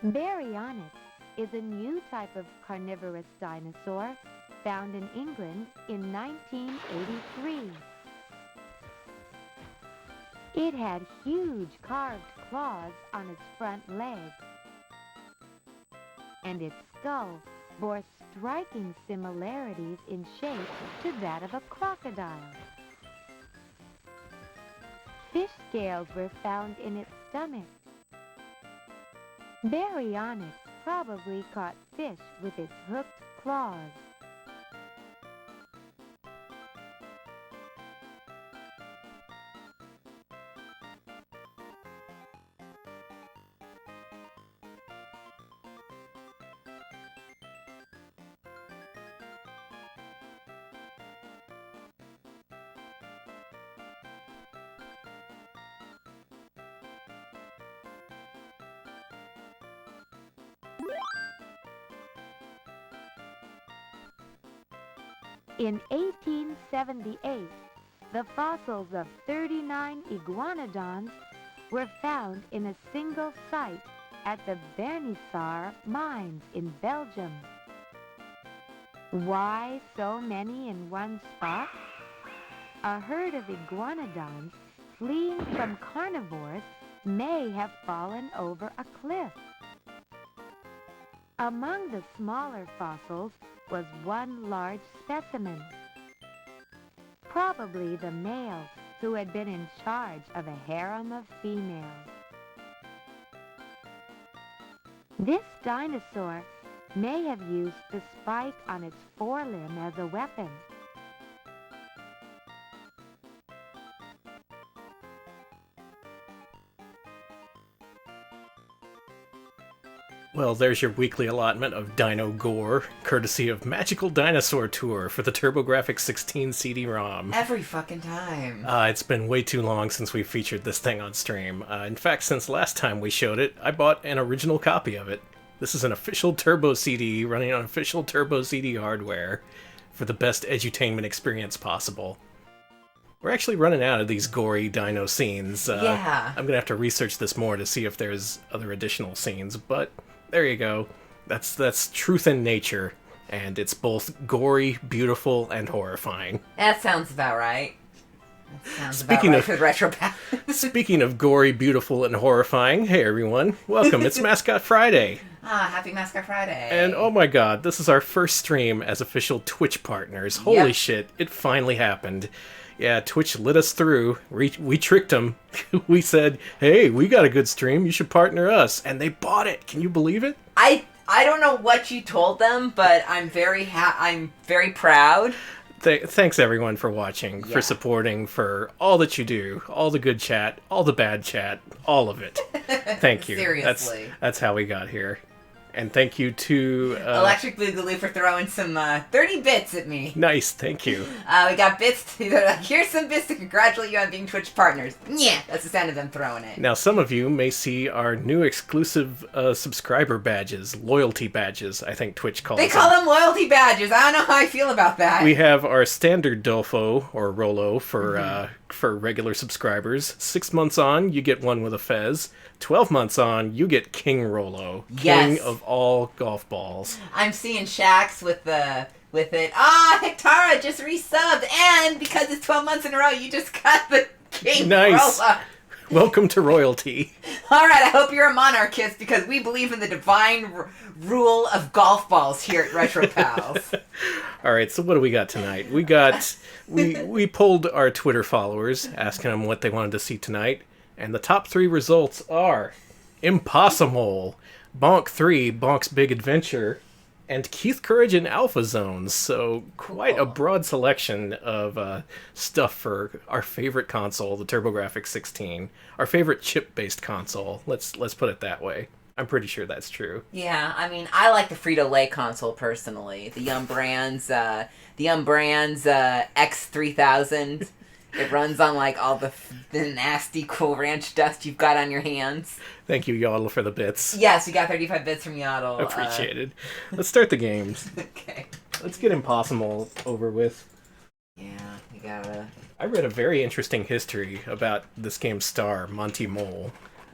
Baryonyx is a new type of carnivorous dinosaur found in England in 1983. It had huge carved claws on its front legs, and its skull bore striking similarities in shape to that of a crocodile. Fish scales were found in its stomach. Baryonyx probably caught fish with its hooked claws. In 1878, the fossils of 39 iguanodons were found in a single site at the Vernissar mines in Belgium. Why so many in one spot? A herd of iguanodons fleeing from carnivores may have fallen over a cliff. Among the smaller fossils was one large specimen, probably the male who had been in charge of a harem of females. This dinosaur may have used the spike on its forelimb as a weapon. Well, there's your weekly allotment of dino gore, courtesy of Magical Dinosaur Tour for the TurboGrafx 16 CD-ROM. Every fucking time. It's been way too long since we featured this thing on stream. In fact, since last time we showed it, I bought an original copy of it. This is an official Turbo CD running on official Turbo CD hardware for the best edutainment experience possible. We're actually running out of these gory dino scenes. Yeah. I'm gonna have to research this more to see if there's other additional scenes, but there you go. That's truth in nature, and it's both gory, beautiful, and horrifying. That sounds about right. That sounds Speaking about right of- with RetroPal. Speaking of gory, beautiful, and horrifying, hey everyone, welcome, it's Mascot Friday. Happy Mascot Friday. And oh my god, this is our first stream as official Twitch partners. Holy Yep. shit, it finally happened. Yeah, Twitch lit us through. We tricked them. We said, hey, we got a good stream, you should partner us. And they bought it. Can you believe it? I don't know what you told them, but I'm very proud. Thanks everyone for watching, Yeah. for supporting, for all that you do, all the good chat, all the bad chat, all of it. Thank you. Seriously. That's how we got here. And thank you to... Electric Boogaloo for throwing some 30 bits at me. Nice, thank you. We got bits. Here's some bits to congratulate you on being Twitch partners. Yeah, that's the sound of them throwing it. Now, some of you may see our new exclusive subscriber badges, loyalty badges, I think Twitch calls They call them loyalty badges. I don't know how I feel about that. We have our standard Dolfo, or Rolo, for regular subscribers. 6 months on, you get one with a fez. 12 months on, you get King Rolo. King Yes. of all golf balls. I'm seeing Shax with it. Hectara just resubbed, and because it's 12 months in a row, you just got the King Nice. Rolo. Welcome to royalty. All right, I hope you're a monarchist because we believe in the divine rule of golf balls here at Retro Pals. All right, so what do we got tonight? We polled our Twitter followers, asking them what they wanted to see tonight, and the top 3 results are Impossamole, Bonk 3, Bonk's Big Adventure, and Keith Courage in Alpha Zones. So quite a broad selection of stuff for our favorite console, the TurboGrafx 16, our favorite chip-based console. Let's put it that way. I'm pretty sure that's true. Yeah, I mean, I like the Frito-Lay console personally. The Yum Brands X3000. It runs on like all the nasty Cool Ranch dust you've got on your hands. Thank you, Yodel, for the bits. Yes, we got 35 bits from Yodel. Appreciated. Let's start the games. Okay. Let's get Impossamole over with. Yeah, you gotta... I read a very interesting history about this game's star, Monty Mole.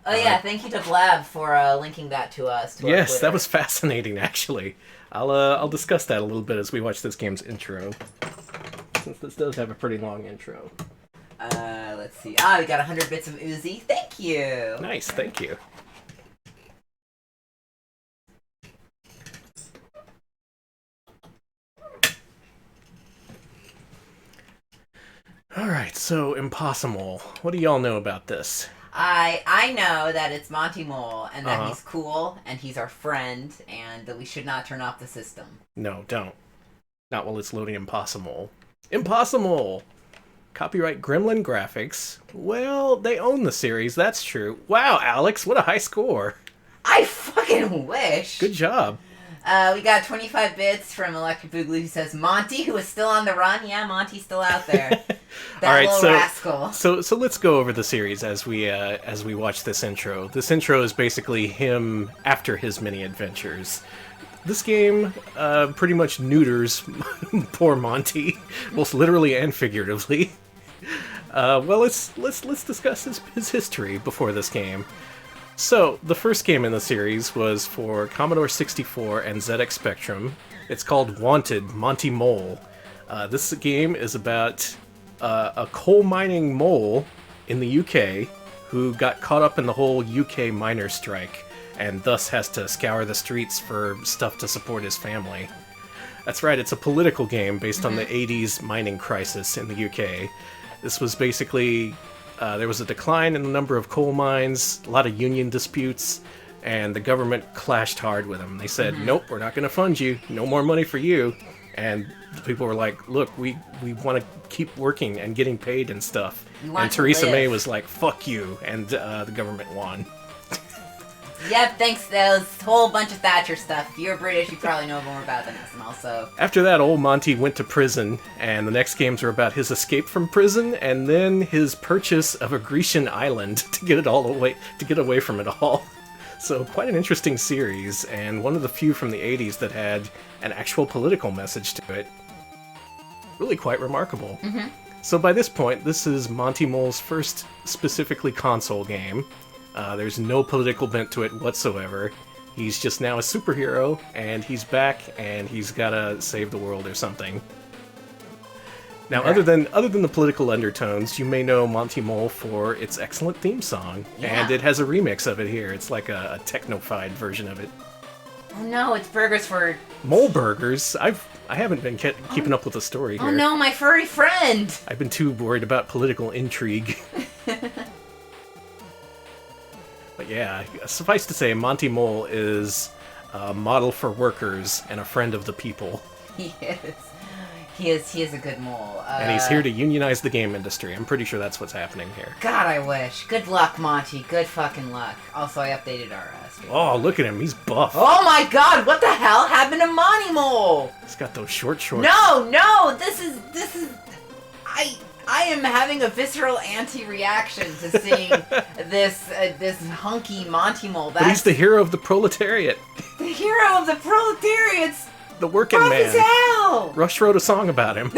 Oh yeah, thank you to Blab for linking that to us. To Yes, that was fascinating, actually. I'll discuss that a little bit as we watch this game's intro, since this does have a pretty long intro. Let's see. We got 100 bits of Uzi. Thank you. Nice, thank you. Alright, so Impossamole. What do y'all know about this? I know that it's Monty Mole, and that he's cool, and he's our friend, and that we should not turn off the system. No, don't. Not while it's loading Impossamole. Impossamole! Copyright Gremlin Graphics. Well, they own the series, that's true. Wow, Alex, what a high score. I fucking wish! Good job. We got 25 bits from Electric Boogaloo who says, Monty, who is still on the run? Yeah, Monty's still out there. That little rascal. So let's go over the series as we watch this intro. This intro is basically him after his many adventures. This game pretty much neuters poor Monty, both literally and figuratively. Well, let's discuss his history before this game. So, the first game in the series was for Commodore 64 and ZX Spectrum. It's called Wanted, Monty Mole. This game is about a coal mining mole in the UK who got caught up in the whole UK miner strike and thus has to scour the streets for stuff to support his family. That's right, it's a political game based on the 80s mining crisis in the UK. This was basically... there was a decline in the number of coal mines, a lot of union disputes, and the government clashed hard with them. They said, nope, we're not going to fund you, no more money for you. And the people were like, look, we want to keep working and getting paid and stuff. And Theresa May was like, fuck you, and the government won. Yep, thanks. That was a whole bunch of Thatcher stuff. If you're British, you probably know more about than us, and also... After that, old Monty went to prison, and the next games were about his escape from prison, and then his purchase of a Grecian island to get away from it all. So, quite an interesting series, and one of the few from the 80s that had an actual political message to it. Really quite remarkable. So by this point, this is Monty Mole's first specifically console game. There's no political bent to it whatsoever. He's just now a superhero, and he's back, and he's gotta save the world or something. Now, other than the political undertones, you may know Monty Mole for its excellent theme song, and it has a remix of it here. It's like a techno-fied version of it. Oh no, it's burgers for... Mole burgers? I haven't been keeping up with the story here. Oh no, my furry friend! I've been too worried about political intrigue. But yeah, suffice to say, Monty Mole is a model for workers and a friend of the people. He is a good mole. And he's here to unionize the game industry. I'm pretty sure that's what's happening here. God, I wish. Good luck, Monty. Good fucking luck. Also, I updated our stream. Oh, look at him. He's buff. Oh my god, what the hell happened to Monty Mole? He's got those short shorts. No, this is... I am having a visceral anti-reaction to seeing this hunky Monty Mole. But he's the hero of the proletariat. The hero of the proletariat's the working rough man. As hell. Rush wrote a song about him.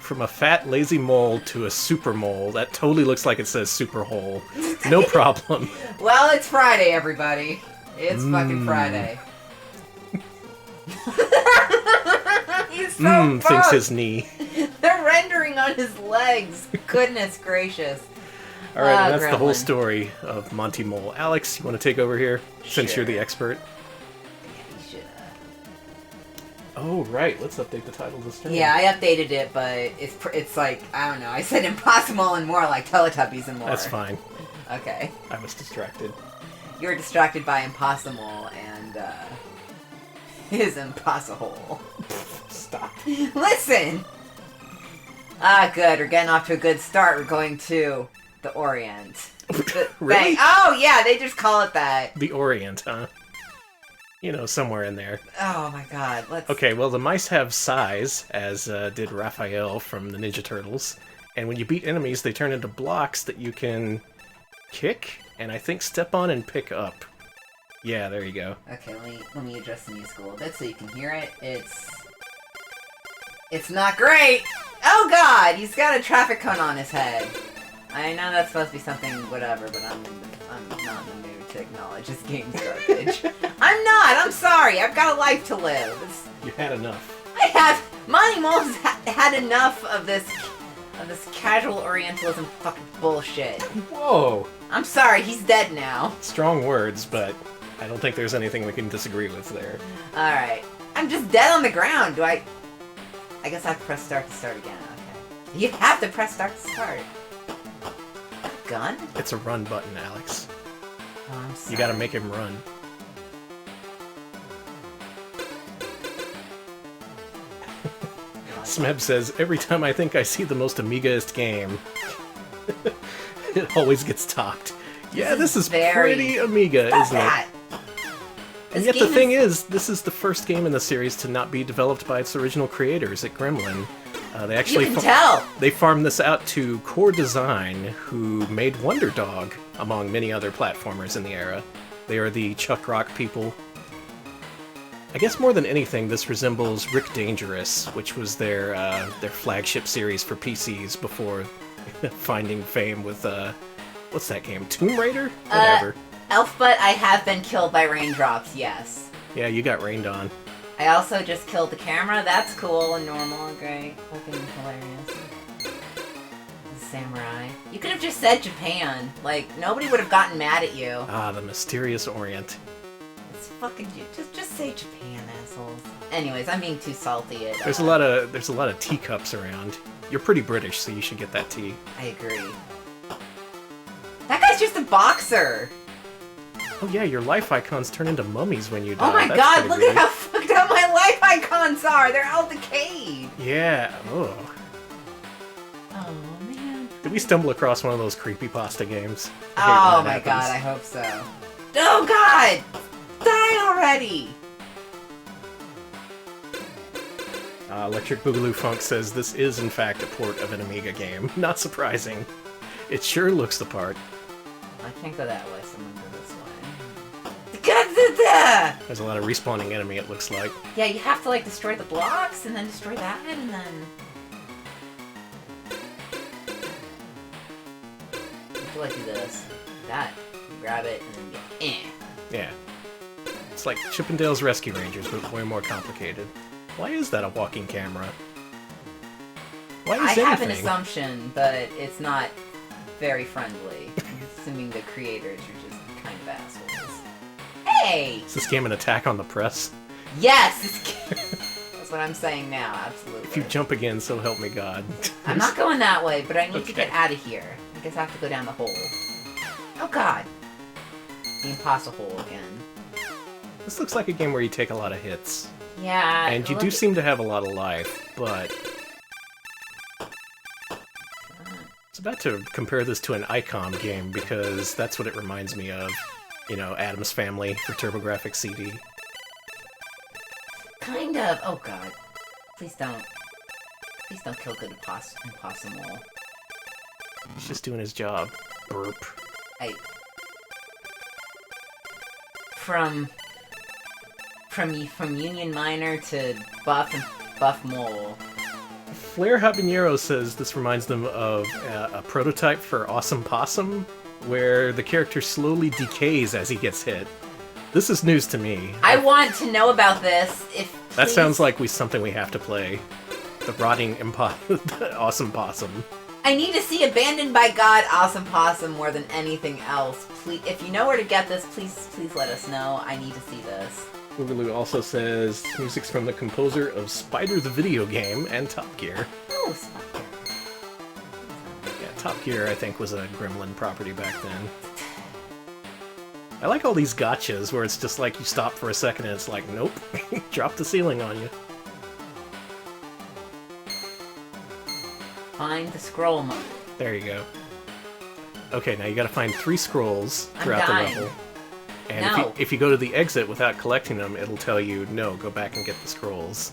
From a fat, lazy mole to a super mole. That totally looks like it says super hole. No problem. Well, it's Friday, everybody. It's fucking Friday. He's so buff. Thinks his knee. They're rendering on his legs. Goodness gracious. All right, and that's the whole story of Monty Mole. Alex, you want to take over here, since you're the expert? Yeah, you should. Oh, right. Let's update the title of the stream. Yeah, I updated it, but it's like, I don't know. I said Impossamole and more like Teletubbies and more. That's fine. Okay. I was distracted. You were distracted by Impossamole and, his Impossahole. Stop. Listen! Good. We're getting off to a good start. We're going to the Orient. Really? Oh, yeah, they just call it that. The Orient, huh? You know, somewhere in there. Oh, my God. Okay, well, the mice have size, as did Raphael from the Ninja Turtles. And when you beat enemies, they turn into blocks that you can kick, and I think step on and pick up. Yeah, there you go. Okay, let me adjust the music a little bit so you can hear it. It's not great! Oh god! He's got a traffic cone on his head. I know that's supposed to be something whatever, but I'm not in the mood to acknowledge this game's garbage. I'm not! I'm sorry! I've got a life to live. You had enough. I have... Monty Mole's had enough of this casual Orientalism fucking bullshit. Whoa! I'm sorry, he's dead now. Strong words, but I don't think there's anything we can disagree with there. Alright. I'm just dead on the ground. I guess I have to press start to start again. Okay. You have to press start to start. Gun? It's a run button, Alex. Oh, I'm sorry. You gotta make him run. Smeb says, every time I think I see the most Amigaist game, it always gets topped. Yeah, this is pretty Amiga, isn't it? And yet the thing is, this is the first game in the series to not be developed by its original creators at Gremlin. They actually you can tell! They farmed this out to Core Design, who made Wonder Dog, among many other platformers in the era. They are the Chuck Rock people. I guess more than anything, this resembles Rick Dangerous, which was their flagship series for PCs before finding fame with, what's that game? Tomb Raider? Whatever. Elfbutt, I have been killed by raindrops, yes. Yeah, you got rained on. I also just killed the camera. That's cool and normal and great. Fucking hilarious. Samurai. You could have just said Japan. Like, nobody would have gotten mad at you. Ah, the mysterious Orient. It's fucking... Just say Japan, assholes. Anyways, I'm being too salty at... There's a lot of teacups around. You're pretty British, so you should get that tea. I agree. That guy's just a boxer! Oh yeah, your life icons turn into mummies when you die. Oh my That's god, look weird. at how fucked up my life icons are! They're all decayed! Yeah, ugh. Oh man. Did we stumble across one of those creepypasta games? Oh my god, I hope so. Oh god! Die already! Electric Boogaloo Funk says this is in fact a port of an Amiga game. Not surprising. It sure looks the part. I can't go that way, so I'm gonna go this way. Da-da-da! There's a lot of respawning enemy, it looks like. Yeah, you have to like destroy the blocks, and then destroy that, and then... How do I do this? That. You grab it, and then get Yeah. It's like Chippendale's Rescue Rangers, but way more complicated. Why is that a walking camera? Why is I have an anything? assumption, but it's not very friendly. I'm assuming the creators are just kind of assholes. Hey! Is this game an attack on the press? Yes! That's what I'm saying now, absolutely. If you jump again, so help me God. I'm not going that way, but I need to Okay. get out of here. I guess I have to go down the hole. Oh god! The impossible hole again. This looks like a game where you take a lot of hits. Yeah. And you look do at- seem to have a lot of life, but... It's about to compare this to an Icom game, because that's what it reminds me of. You know, Addams Family for TurboGrafx CD. Kind of. Oh god. Please don't. Please don't kill good Impossamole. He's just doing his job. Burp. From Union Miner to Buff Mole. Flair Habanero says this reminds them of a prototype for Awesome Possum, where the character slowly decays as he gets hit. This is news to me. I want to know about this. That sounds like something we have to play. The rotting Awesome Possum. I need to see Abandoned by God Awesome Possum more than anything else. Please, if you know where to get this, please let us know. I need to see this. Boogaloo also says music's from the composer of Spider the Video Game and Top Gear. Oh, Spider. Yeah, Top Gear, I think, was a Gremlin property back then. I like all these gotchas where it's just like you stop for a second and it's like, nope, drop the ceiling on you. Find the scroll mode. There you go. Okay, now you gotta find 3 scrolls I'm throughout the dying. level. And No. if you go to the exit without collecting them, it'll tell you, no, go back and get the scrolls.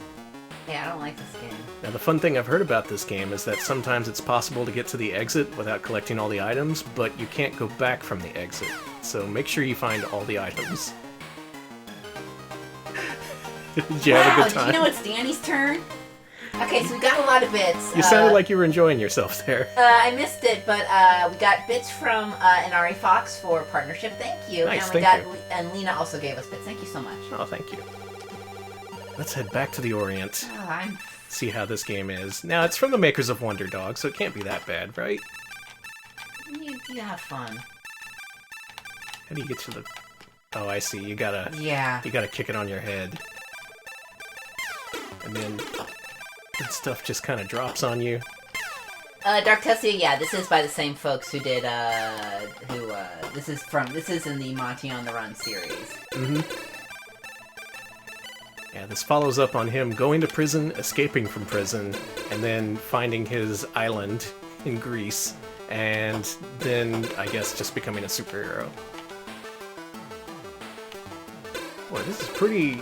Yeah, I don't like this game. Now the fun thing I've heard about this game is that sometimes it's possible to get to the exit without collecting all the items, but you can't go back from the exit. So make sure you find all the items. Did you have a good time? Did you know it's Danny's turn? Okay, so we got a lot of bits. You sounded like you were enjoying yourself there. I missed it, but we got bits from Inari Fox for partnership. Thank you. Nice, and we thank got you. and Lena also gave us bits. Thank you so much. Oh, thank you. Let's head back to the Orient. Oh, I'm See how this game is. Now, it's from the makers of Wonder Dog, so it can't be that bad, right? you have fun. How do you get to the... Oh, I see. You gotta kick it on your head. And then that stuff just kind of drops on you. Dark Tessia, yeah, this is by the same folks who did, this is in the Monty on the Run series. Mm-hmm. Yeah, this follows up on him going to prison, escaping from prison, and then finding his island in Greece, and then, I guess, just becoming a superhero. Boy, this is pretty...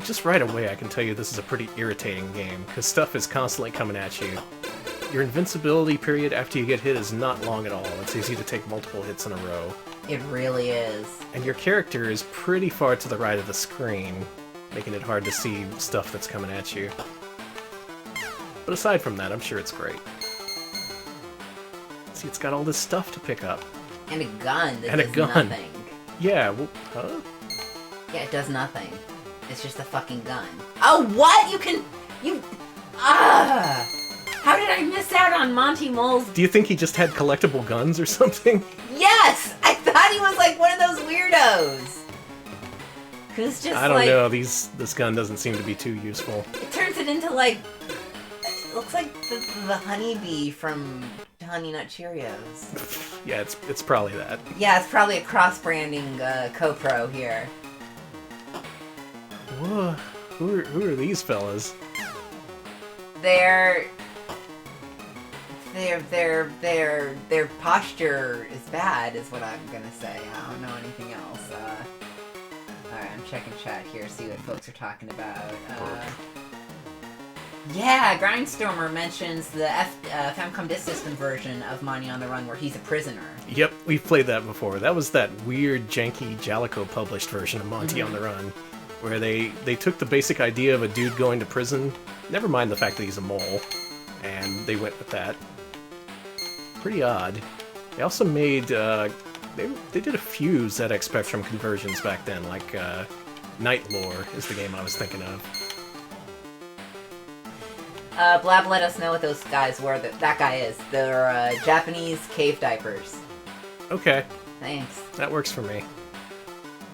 Just right away, I can tell you this is a pretty irritating game, because stuff is constantly coming at you. Your invincibility period after you get hit is not long at all. It's easy to take multiple hits in a row. It really is. And your character is pretty far to the right of the screen, making it hard to see stuff that's coming at you. But aside from that, I'm sure it's great. See, it's got all this stuff to pick up. And a gun that And a does gun. nothing. Yeah, well, huh? Yeah, it does nothing. It's just a fucking gun. Oh, what? How did I miss out on Monty Mole's... Do you think he just had collectible guns or something? Yes! I thought he was like one of those weirdos. Who's just I don't know, this gun doesn't seem to be too useful. It turns it into like... It looks like the honeybee from Honey Nut Cheerios. Yeah, it's probably that. Yeah, it's probably a cross-branding co-pro here. Whoa, who are these fellas? Their posture is bad, is what I'm gonna say. I don't know anything else. Alright, I'm checking chat here, see what folks are talking about. Yeah, Grindstormer mentions the Famicom Disk System version of Monty on the Run where he's a prisoner. Yep, we've played that before. That was that weird, janky Jalico published version of Monty on the Run, where they took the basic idea of a dude going to prison, never mind the fact that he's a mole, and they went with that. Pretty odd. They also made, they did a few ZX Spectrum conversions back then, like Night Lore is the game I was thinking of. Blab let us know what those guys were. That guy is. They're Japanese cave diapers. Okay. Thanks. That works for me.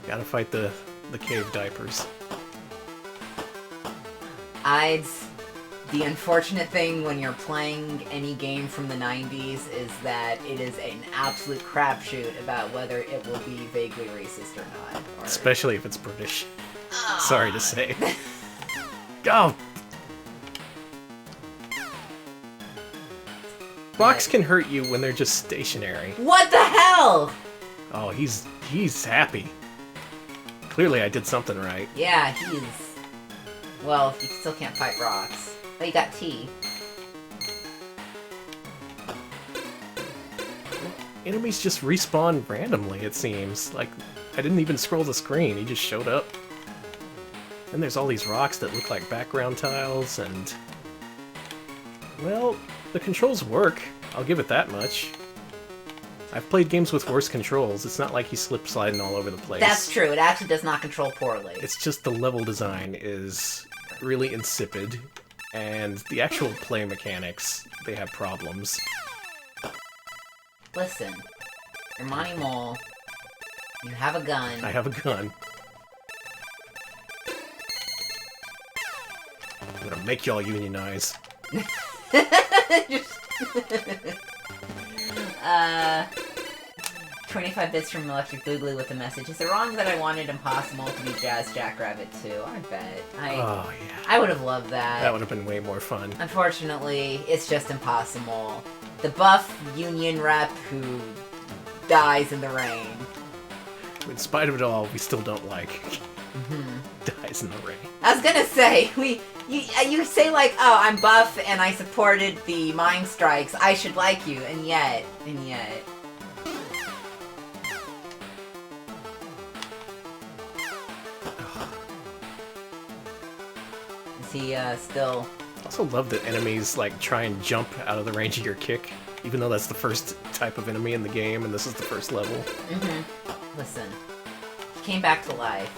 Gotta fight the cave diapers. The unfortunate thing when you're playing any game from the 90s is that it is an absolute crapshoot about whether it will be vaguely racist or not. Especially if it's British. Sorry to say. Go! Rocks can hurt you when they're just stationary. What the hell? Oh, he's happy. Clearly I did something right. Yeah, well, you still can't fight rocks. But you got tea. Enemies just respawn randomly, it seems. Like, I didn't even scroll the screen, he just showed up. Then there's all these rocks that look like background tiles, and... Well, the controls work. I'll give it that much. I've played games with worse controls. It's not like he's slip-sliding all over the place. That's true. It actually does not control poorly. It's just the level design is really insipid, and the actual play mechanics, they have problems. Listen, you're Monty Mole. You have a gun. I have a gun. I'm gonna make y'all unionize. 25 bits from Electric Boogaloo with a message. Is it wrong that I wanted Impossamole to be Jazz Jackrabbit too? I bet. Oh, yeah. I would have loved that. That would have been way more fun. Unfortunately, it's just Impossamole. The buff union rep who dies in the rain. In spite of it all, we still don't like. Dies in the rain. I was gonna say, you say like, oh, I'm buff and I supported the mine strikes, I should like you, and yet. Is he still Also love that enemies like try and jump out of the range of your kick, even though that's the first type of enemy in the game and this is the first level. Listen, he came back to life.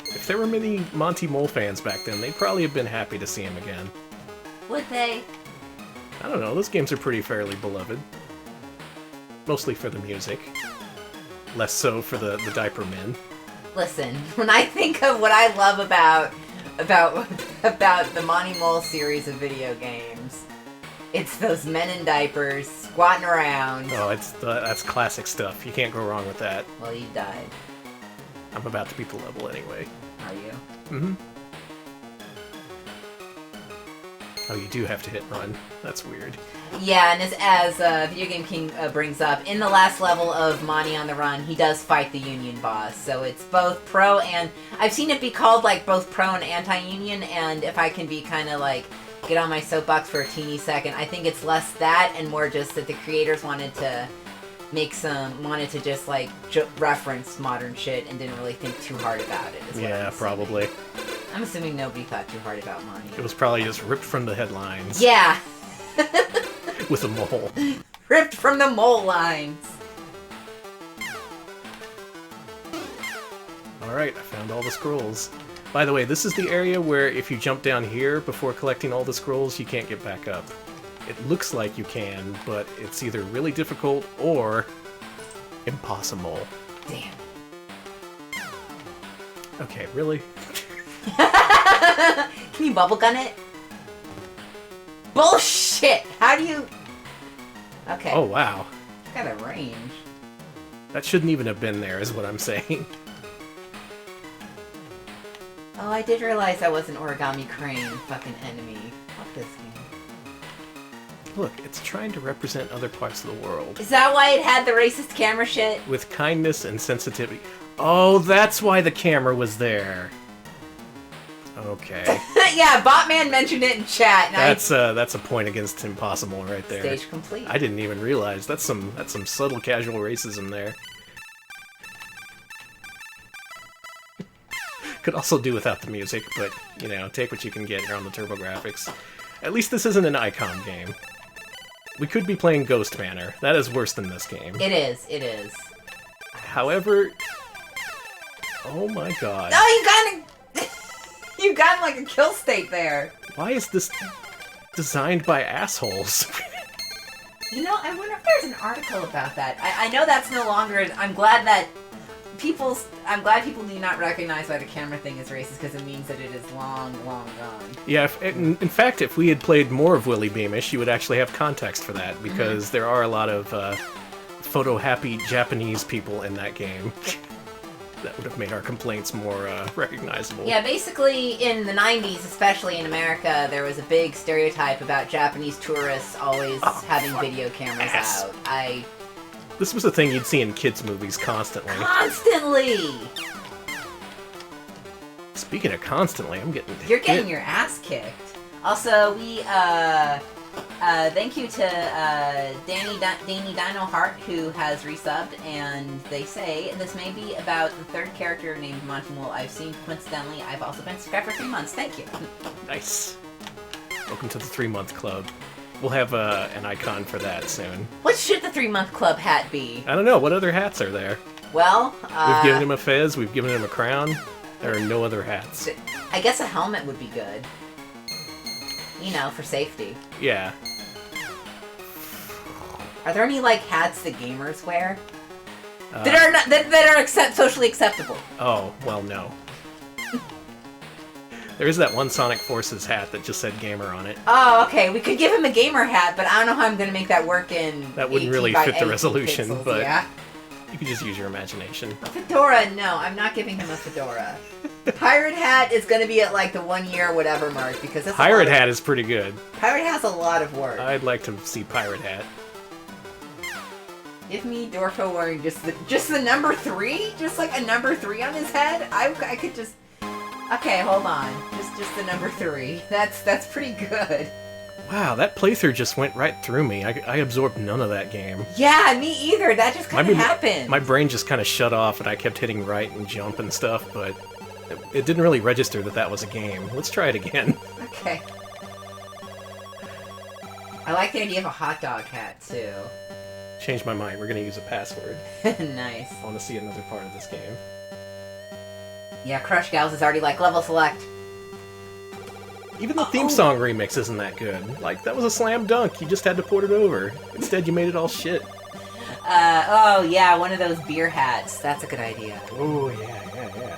If there were many Monty Mole fans back then, they'd probably have been happy to see him again. Would they? I don't know, those games are pretty fairly beloved. Mostly for the music. Less so for the diaper men. Listen, when I think of what I love about the Monty Mole series of video games, it's those men in diapers squatting around. Oh, that's classic stuff. You can't go wrong with that. Well, you died. I'm about to beat the level anyway. Are you? Mm-hmm. Oh, you do have to hit run. That's weird. Yeah, and as Video Game King brings up, in the last level of Monty on the Run, he does fight the Union boss. So it's both pro and... I've seen it be called, like, both pro and anti-Union, and if I can be kind of, like, get on my soapbox for a teeny second, I think it's less that and more just that the creators wanted to just, like, reference modern shit and didn't really think too hard about it. Yeah, probably. I'm assuming nobody thought too hard about Monty. It was probably just ripped from the headlines. Yeah! With a mole. Ripped from the mole lines! Alright, I found all the scrolls. By the way, this is the area where if you jump down here before collecting all the scrolls, you can't get back up. It looks like you can, but it's either really difficult or impossible. Damn. Okay, really? Can you bubblegun it? Bullshit! How do you... Okay. Oh, wow. Got a range. That shouldn't even have been there, is what I'm saying. Oh, I did realize that was an origami crane fucking enemy. Fuck this game. Look, it's trying to represent other parts of the world. Is that why it had the racist camera shit? With kindness and sensitivity. Oh, that's why the camera was there. Okay. Yeah, Botman mentioned it in chat. And that's a point against Impossamole right there. Stage complete. I didn't even realize. That's some subtle casual racism there. Could also do without the music, but, you know, take what you can get here on the TurboGrafx. At least this isn't an Icon game. We could be playing Ghost Manor. That is worse than this game. It is. However... Oh my god. Oh, you got in like a kill state there. Why is this designed by assholes? You know, I wonder if there's an article about that. I know that's no longer... I'm glad people do not recognize why the camera thing is racist, because it means that it is long, long gone. Yeah, in fact, if we had played more of Willy Beamish, you would actually have context for that, because there are a lot of photo-happy Japanese people in that game. That would have made our complaints more recognizable. Yeah, basically, in the 90s, especially in America, there was a big stereotype about Japanese tourists always having video cameras out. This was a thing you'd see in kids' movies constantly. Constantly! Speaking of constantly, I'm getting... You're getting your ass kicked. Also, we, thank you to, Danny Dino Hart, who has resubbed, and they say, this may be about the third character named Monty Mole I've seen. Coincidentally, I've also been subscribed for 3 months. Thank you. Nice. Welcome to the 3-month club. We'll have an icon for that soon. What should the 3-month club hat be? I don't know. What other hats are there? Well, we've given him a fez. We've given him a crown. There are no other hats. I guess a helmet would be good. You know, for safety. Yeah. Are there any, like, hats that gamers wear? That are socially acceptable? Oh, well, no. There is that one Sonic Forces hat that just said gamer on it. Oh, okay. We could give him a gamer hat, but I don't know how I'm going to make that work in That wouldn't really fit the resolution, pixels, but yeah. You could just use your imagination. A fedora, no. I'm not giving him a fedora. Pirate hat is going to be at, like, the 1 year whatever mark, because that's Pirate hat is pretty good. Pirate hat's a lot of work. I'd like to see Pirate hat. Give me Dorfo wearing just the number 3? Just, like, a number 3 on his head? I could just... Okay, hold on. Just the number 3. That's pretty good. Wow, that playthrough just went right through me. I absorbed none of that game. Yeah, me either. That just kind of happened. My brain just kind of shut off, and I kept hitting right and jump and stuff, but It didn't really register that that was a game. Let's try it again. Okay. I like the idea of a hot dog hat, too. Change my mind. We're going to use a password. Nice. I want to see another part of this game. Yeah, Crush Gals is already like, level select. Even the theme song remix isn't that good. Like, that was a slam dunk. You just had to port it over. Instead, you made it all shit. Oh, yeah, one of those beer hats. That's a good idea. Oh, yeah.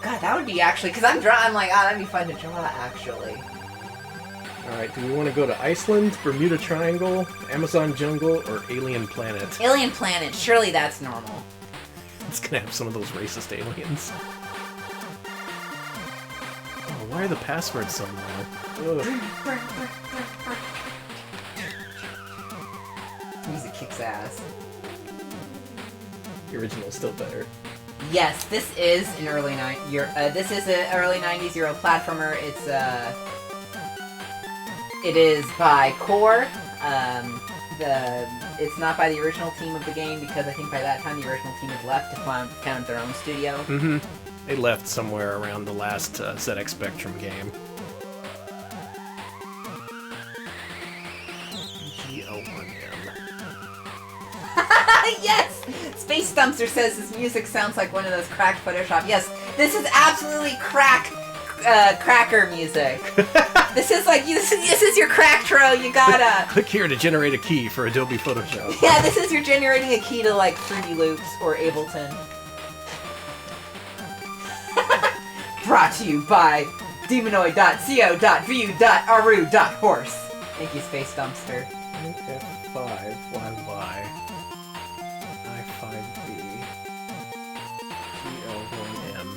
God, that would be actually... Because I'm like, oh, that'd be fun to draw, actually. Alright, do we want to go to Iceland, Bermuda Triangle, Amazon Jungle, or Alien Planet? Alien Planet. Surely that's normal. It's gonna have some of those racist aliens. Oh, why are the passwords so low? Music kicks ass. The original's still better. Yes, this is an early this is an early 90s Euro platformer. It is by Core. It's not by the original team of the game because I think by that time the original team had left to found their own studio. Mm-hmm. They left somewhere around the last ZX Spectrum game. GL1M. Yes! Space Dumpster says his music sounds like one of those cracked Photoshop. Yes, this is absolutely cracker music. This is your cracktro. You gotta click here to generate a key for Adobe Photoshop. Yeah, this is your generating a key to like Fruity Loops or Ableton. Brought to you by demonoid.co.view.aru.horse. Thank you, Space Dumpster. F5, YY, I5B, GL1M.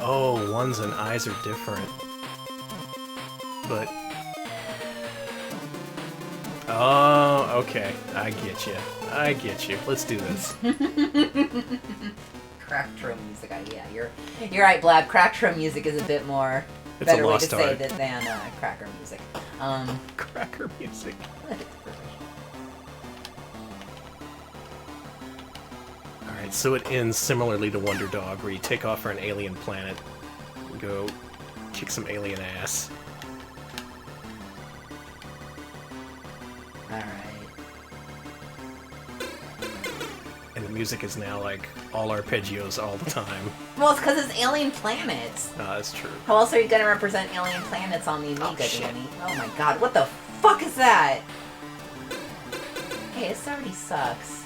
Oh, ones and eyes are different. But... Oh, okay. I get you. Let's do this. Cracktro music, yeah, you're right, Blab. Cracktro music is a bit more It's better a way lost to say art. that than cracker music. Cracker music. Alright, so it ends similarly to Wonder Dog, where you take off for an alien planet and go kick some alien ass. Alright. And the music is now like all arpeggios all the time. Well, it's because it's alien planets. That's true. How else are you gonna represent alien planets on the Amiga, shit. Danny? Oh my god, what the fuck is that? Hey, this already sucks.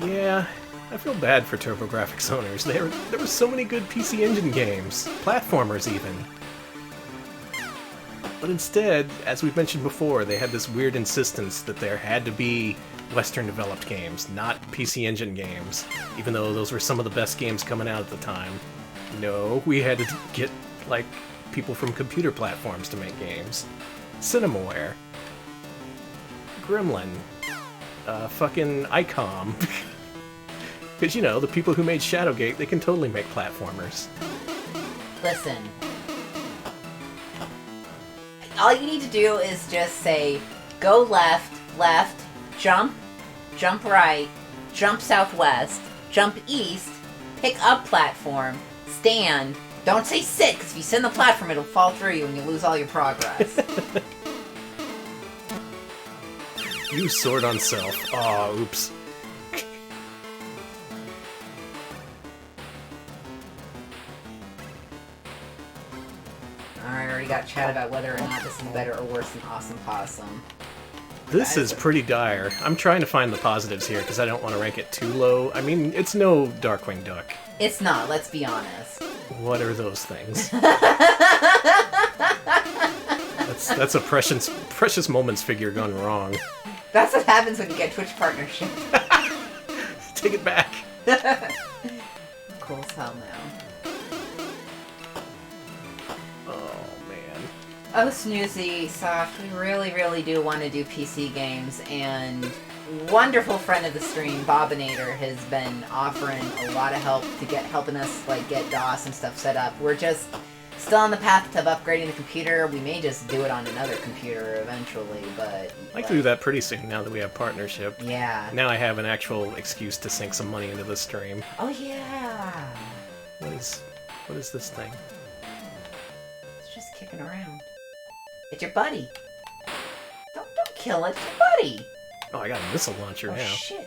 Yeah, I feel bad for TurboGrafx owners. There were so many good PC Engine games, platformers even. But instead, as we've mentioned before, they had this weird insistence that there had to be Western-developed games, not PC Engine games, even though those were some of the best games coming out at the time. No, we had to get, like, people from computer platforms to make games. Cinemaware. Gremlin. Fucking ICOM. Because, you know, the people who made Shadowgate, they can totally make platformers. Listen. All you need to do is just say, go left, left, jump, jump right, jump southwest, jump east, pick up platform, stand. Don't say sit, because if you sit on the platform, it'll fall through you and you lose all your progress. Use sword on self. Aw, oops. Alright, I already got chat about whether or not this is better or worse than Awesome Possum. This is pretty dire. I'm trying to find the positives here because I don't want to rank it too low. I mean, it's no Darkwing Duck. It's not, let's be honest. What are those things? That's a precious moments figure gone wrong. That's what happens when you get Twitch partnership. Take it back. Cool as hell now. Oh, Snoozy Soft, we really, really do want to do PC games, and wonderful friend of the stream, Bobinator, has been offering a lot of help to helping us like get DOS and stuff set up. We're just still on the path of upgrading the computer. We may just do it on another computer eventually, but I'd like to do that pretty soon now that we have partnership. Yeah. Now I have an actual excuse to sink some money into the stream. Oh yeah. What is this thing? It's just kicking around. It's your buddy. Don't kill it. It's your buddy. Oh, I got a missile launcher now. Shit.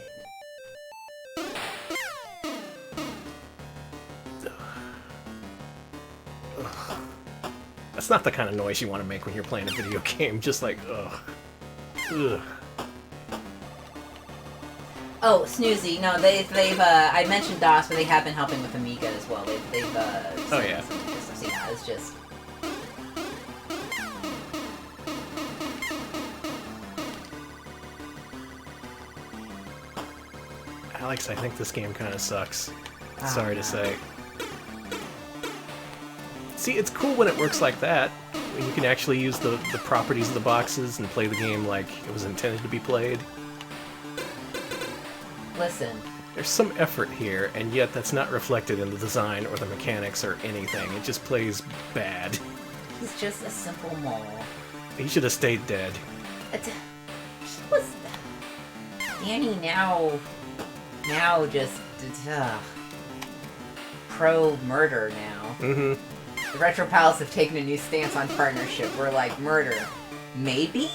Ugh. That's not the kind of noise you want to make when you're playing a video game. Just like, ugh. Ugh. Oh, Snoozy. No, they've I mentioned DOS, but they have been helping with Amiga as well. They've oh yeah. So yeah, it's just. Alex, I think this game kind of sucks. Sorry to say. See, it's cool when it works like that. When you can actually use the properties of the boxes and play the game like it was intended to be played. Listen. There's some effort here, and yet that's not reflected in the design or the mechanics or anything. It just plays bad. He's just a simple mole. He should have stayed dead. Danny now just pro-murder now. Mm-hmm. The Retro Pals have taken a new stance on partnership. We're like, murder. Maybe?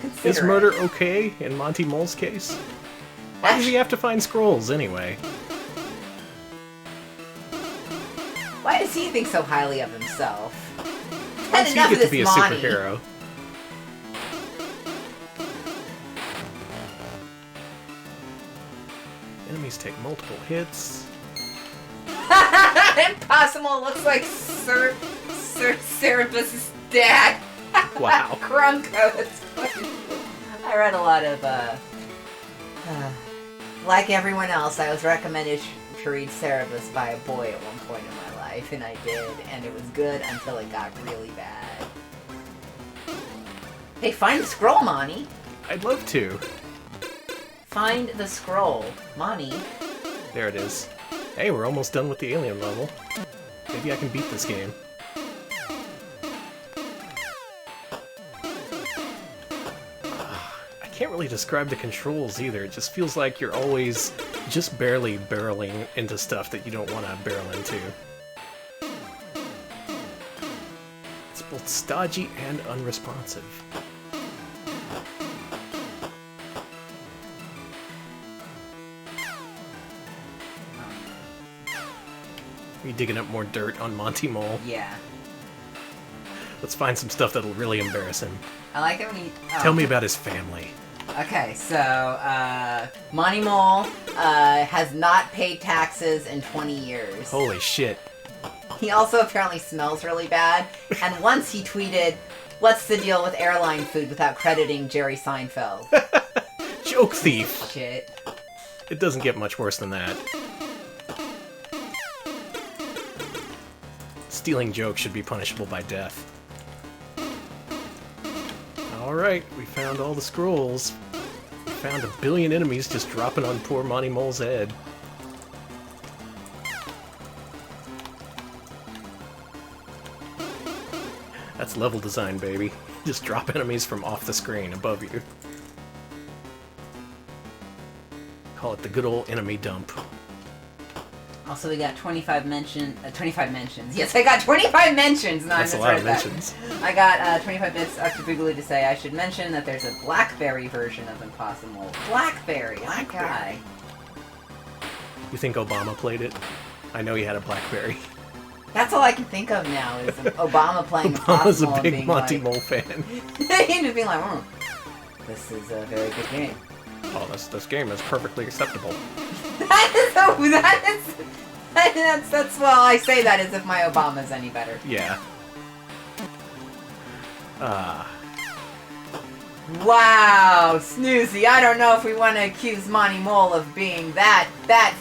Consider Is murder okay in Monty Mole's case? Why does he have to find scrolls anyway? Why does he think so highly of himself? Why does he get to be a superhero? Enemies take multiple hits. Impossamole looks like Sir Cerebus's dad. Wow. Crunko. That's funny. I read a lot of, like everyone else, I was recommended to read Cerebus by a boy at one point in my life, and I did, and it was good until it got really bad. Hey, find the scroll, Monty. I'd love to. Find the scroll, Monty. There it is. Hey, we're almost done with the alien level. Maybe I can beat this game. I can't really describe the controls either. It just feels like you're always just barely barreling into stuff that you don't want to barrel into. It's both stodgy and unresponsive. You digging up more dirt on Monty Mole? Yeah. Let's find some stuff that'll really embarrass him. I like it when he... Oh. Tell me about his family. Okay, so, Monty Mole, has not paid taxes in 20 years. Holy shit. He also apparently smells really bad, and once he tweeted, "What's the deal with airline food?" without crediting Jerry Seinfeld. Joke thief! Shit. It doesn't get much worse than that. Stealing jokes should be punishable by death. Alright, we found all the scrolls. We found a billion enemies just dropping on poor Monty Mole's head. That's level design, baby. Just drop enemies from off the screen above you. Call it the good old enemy dump. Also, we got 25 mentions. Yes, I got 25 mentions! No, That's a lot of mentions. I got 25 bits up to Boogly to say I should mention that there's a BlackBerry version of Impossamole. BlackBerry! BlackBerry. You think Obama played it? I know he had a BlackBerry. That's all I can think of now is Obama playing Obama's Impossamole a big being Monty like, Mole fan. He just being like, this is a very good game. Oh, this game is perfectly acceptable. That's well, I say that as if my Obama's any better. Yeah. Wow, Snoozy, I don't know if we want to accuse Monty Mole of being that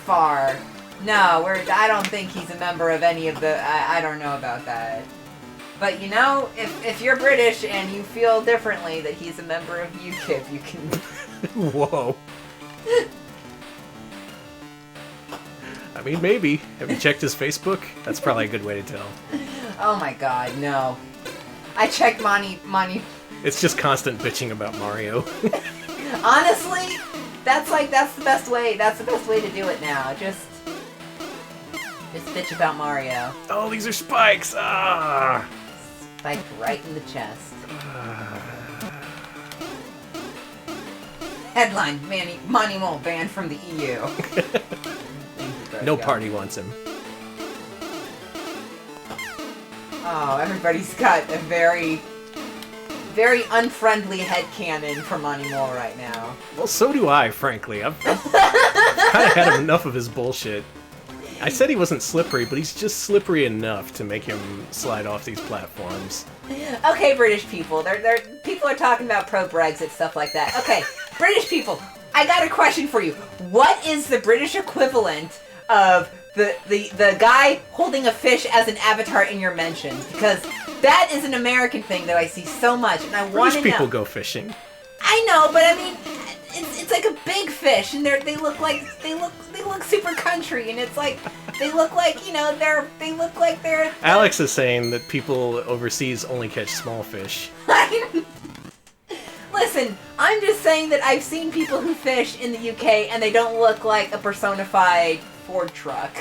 far. No, I don't think he's a member of any of the... I don't know about that. But, you know, if you're British and you feel differently that he's a member of UKIP, you can... Whoa. I mean, maybe. Have you checked his Facebook? That's probably a good way to tell. Oh my god, no. I checked Monty... It's just constant bitching about Mario. Honestly, that's the best way to do it now. Just bitch about Mario. Oh, these are spikes! Ah! Spiked right in the chest. Headline, Monty Mole banned from the EU. No party wants him. Oh, everybody's got a very, very unfriendly headcanon for Monty Mole right now. Well, so do I, frankly. I've kind of had enough of his bullshit. I said he wasn't slippery, but he's just slippery enough to make him slide off these platforms. Okay, British people. People are talking about pro-Brexit, stuff like that. Okay, British people, I got a question for you. What is the British equivalent of the guy holding a fish as an avatar in your mentions? Because that is an American thing that I see so much, and I want to know. British people go fishing. I know, but I mean, it's like a big fish, and they look super country, and it's like they look like they're. Alex is saying that people overseas only catch small fish. Listen, I'm just saying that I've seen people who fish in the UK, and they don't look like a personified Ford truck.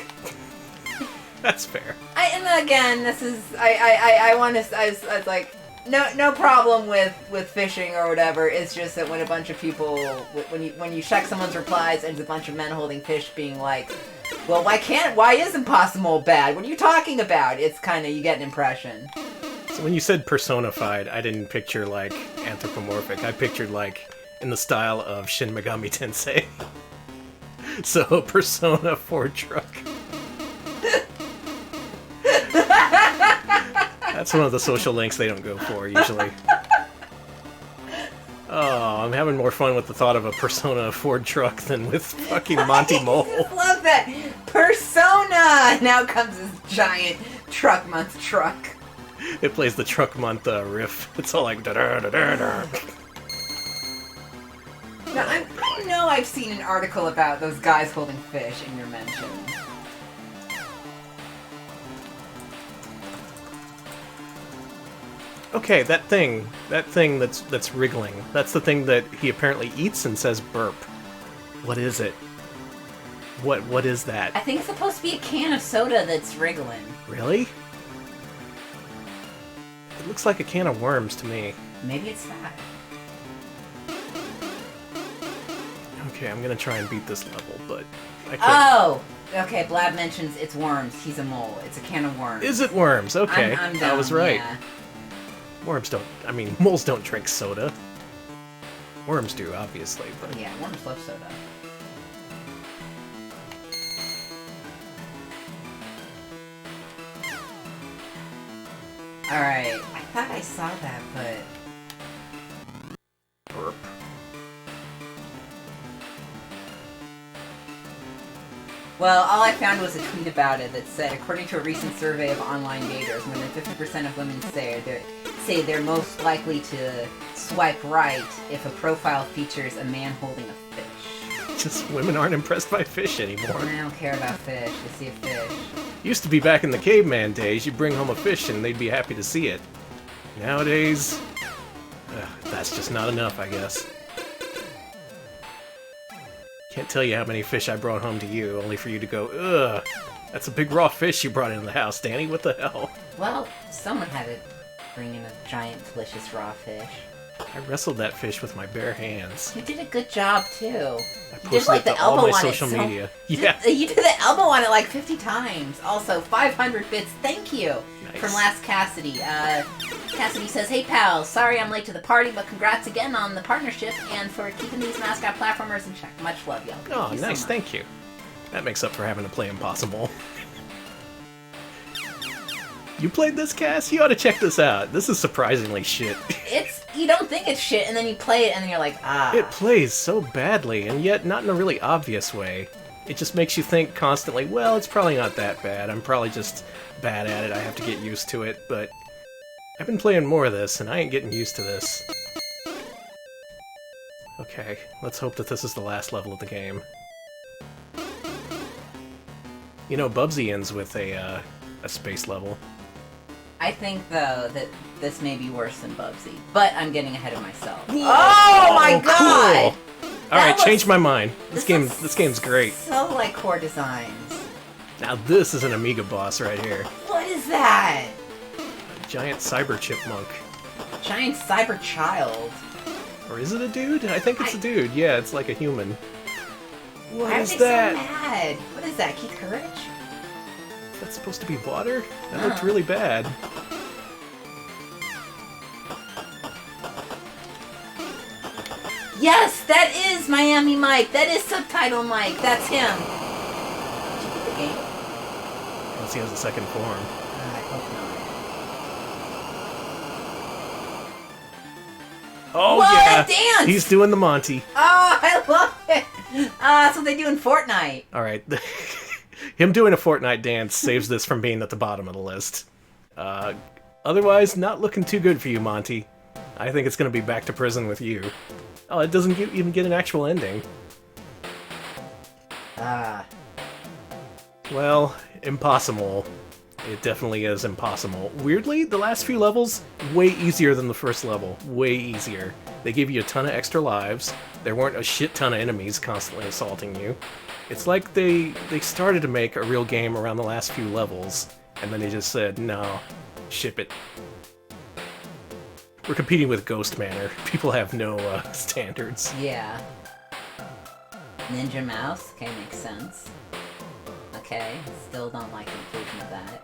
That's fair. And again, this is I want to. I was like. No problem with fishing or whatever. It's just that when a bunch of people, when you check someone's replies and there's a bunch of men holding fish being like, well, why is Impossamole bad? What are you talking about? It's kind of, you get an impression. So when you said personified, I didn't picture like anthropomorphic. I pictured like in the style of Shin Megami Tensei. So Persona Ford truck. That's one of the social links they don't go for, usually. Oh, I'm having more fun with the thought of a Persona Ford truck than with fucking Monty Mole. I just love that. Persona! Now comes this giant Truck Month truck. It plays the Truck Month riff. It's all like da-da-da-da-da. Now, I know I've seen an article about those guys holding fish in your mentions. Okay, that thing that's wriggling. That's the thing that he apparently eats and says burp. What is it? What is that? I think it's supposed to be a can of soda that's wriggling. Really? It looks like a can of worms to me. Maybe it's that. Okay, I'm gonna try and beat this level, but I can't. Oh! Okay, Blab mentions it's worms. He's a mole. It's a can of worms. Is it worms? Okay, I'm I was right. Yeah. Moles don't drink soda. Worms do, obviously, but... Yeah, worms love soda. Alright, I thought I saw that, but... Burp. Well, all I found was a tweet about it that said, according to a recent survey of online daters, more than 50% of women say they're most likely to swipe right if a profile features a man holding a fish. Just women aren't impressed by fish anymore. I don't care about fish. They see a fish. Used to be back in the caveman days, you'd bring home a fish and they'd be happy to see it. Nowadays, that's just not enough, I guess. Can't tell you how many fish I brought home to you, only for you to go, ugh, that's a big raw fish you brought into the house, Danny, what the hell? Well, someone had to bring in a giant, delicious raw fish. I wrestled that fish with my bare hands. You did a good job, too. I posted it to all my social media. Yeah. You did the elbow on it like 50 times. Also, 500 bits, thank you. Nice. From Last Cassidy. Cassidy says, hey pals, sorry I'm late to the party, but congrats again on the partnership and for keeping these mascot platformers in check. Much love, y'all. Oh, nice, thank you. That makes up for having to play Impossamole. You played this, Cass? You ought to check this out. This is surprisingly shit. You don't think it's shit, and then you play it, and then you're like, ah. It plays so badly, and yet not in a really obvious way. It just makes you think constantly, well, it's probably not that bad. I'm probably just bad at it. I have to get used to it, but I've been playing more of this, and I ain't getting used to this. Okay, let's hope that this is the last level of the game. You know, Bubsy ends with a space level. I think, though, that this may be worse than Bubsy, but I'm getting ahead of myself. Whoa, oh my god! Cool. Alright, change my mind. This game's great. So like Core Designs. Now this is an Amiga boss right here. What is that? Giant cyber chipmunk. Giant cyber child. Or is it a dude? I think it's a dude. Yeah, it's like a human. What Why is are they that? so mad? What is that? Keith Courage? Is that supposed to be water? That looked really bad. Yes, that is Miami Mike. That is Subtitle Mike. That's him. Did you beat the game? Unless he has a second form. I hope not. Oh, What yeah! a dance! He's doing the Monty. Oh, I love it. That's what they do in Fortnite. Alright. Him doing a Fortnite dance saves this from being at the bottom of the list. Otherwise, not looking too good for you, Monty. I think it's going to be back to prison with you. Oh, it doesn't even get an actual ending. Well, Impossamole. It definitely is Impossamole. Weirdly, the last few levels, way easier than the first level. Way easier. They gave you a ton of extra lives. There weren't a shit ton of enemies constantly assaulting you. It's like they started to make a real game around the last few levels, and then they just said, no, ship it. We're competing with Ghost Manor. People have no standards. Yeah. Ninja Mouse? Okay, makes sense. Okay, still don't like the inclusion of that.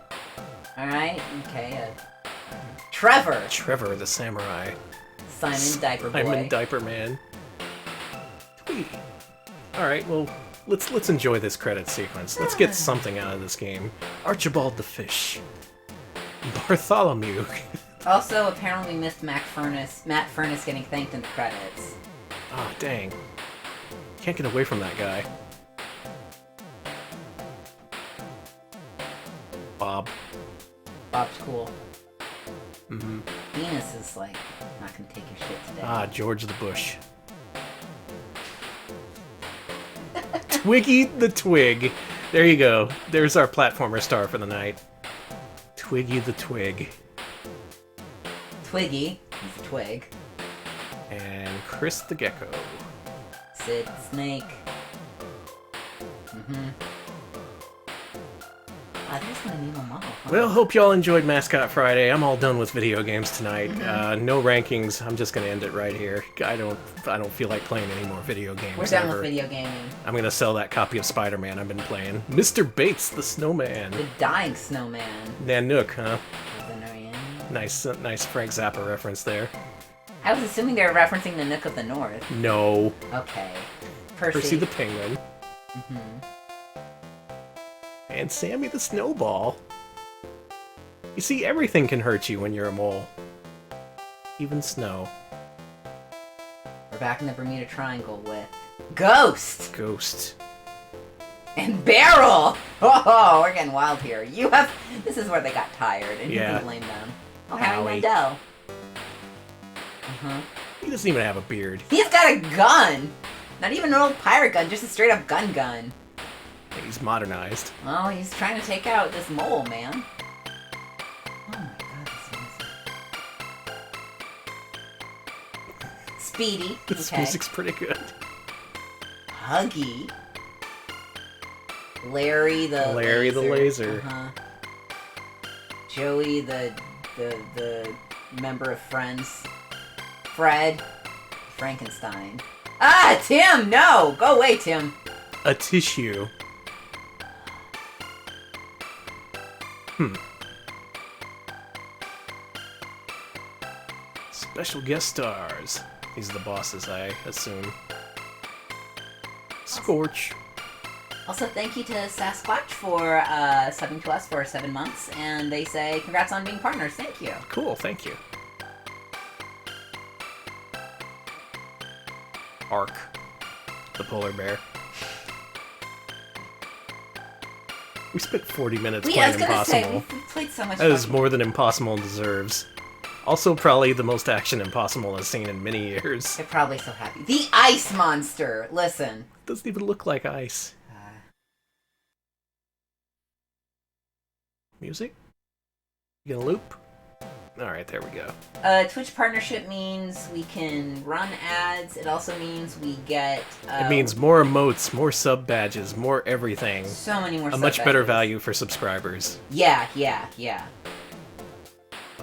Alright, okay, Trevor! Trevor the Samurai. Simon Diaper Boy. Simon Diaper Man. Tweety. Alright, well, let's enjoy this credit sequence. Let's get something out of this game. Archibald the Fish. Bartholomew. Also, apparently we missed Matt Furnace getting thanked in the credits. Ah, dang. Can't get away from that guy. Bob. Bob's cool. Mm-hmm. Venus is like, not gonna take your shit today. Ah, George the Bush. Twiggy the Twig. There you go. There's our platformer star for the night. Twiggy the Twig. Twiggy, he's a twig. And Chris the Gecko. Sid Snake. There's my Nemo model. Huh? Well, hope y'all enjoyed Mascot Friday. I'm all done with video games tonight. No rankings. I'm just gonna end it right here. I don't feel like playing any more video games. We're done with video gaming. I'm gonna sell that copy of Spider-Man I've been playing. Mr. Bates the Snowman. The Dying Snowman. Nanook, huh? Veterinarian. Nice Frank Zappa reference there. I was assuming they were referencing the Nook of the North. No. Okay. Percy the Penguin. Mm-hmm. And Sammy the Snowball. You see, everything can hurt you when you're a mole. Even snow. We're back in the Bermuda Triangle with Ghost! Ghost. And Barrel! Oh, we're getting wild here. This is where they got tired, and you can blame them. Oh, Harry Mandel. He doesn't even have a beard. He's got a gun! Not even an old pirate gun, just a straight up gun. He's modernized. Oh, he's trying to take out this mole, man. Oh my god, this music. Speedy. This music's pretty good. Huggy. Larry the Laser. Joey the member of Friends. Fred. Frankenstein. Ah, Tim! No! Go away, Tim. A tissue. Special guest stars. These are the bosses, I assume. Scorch. Also, thank you to Sasquatch for subbing to us for 7 months, and they say congrats on being partners. Thank you. Cool, thank you. Ark. The polar bear. We spent 40 minutes playing Impossamole. We played so much. That is more than Impossamole deserves. Also, probably the most action Impossamole has seen in many years. They're probably so happy. The ice monster! Listen. Doesn't even look like ice. Music? You gonna loop? Alright, there we go. Twitch partnership means we can run ads. It also means we get... It means more emotes, more sub badges, more everything. So many more A sub much better badges. value for subscribers. Yeah.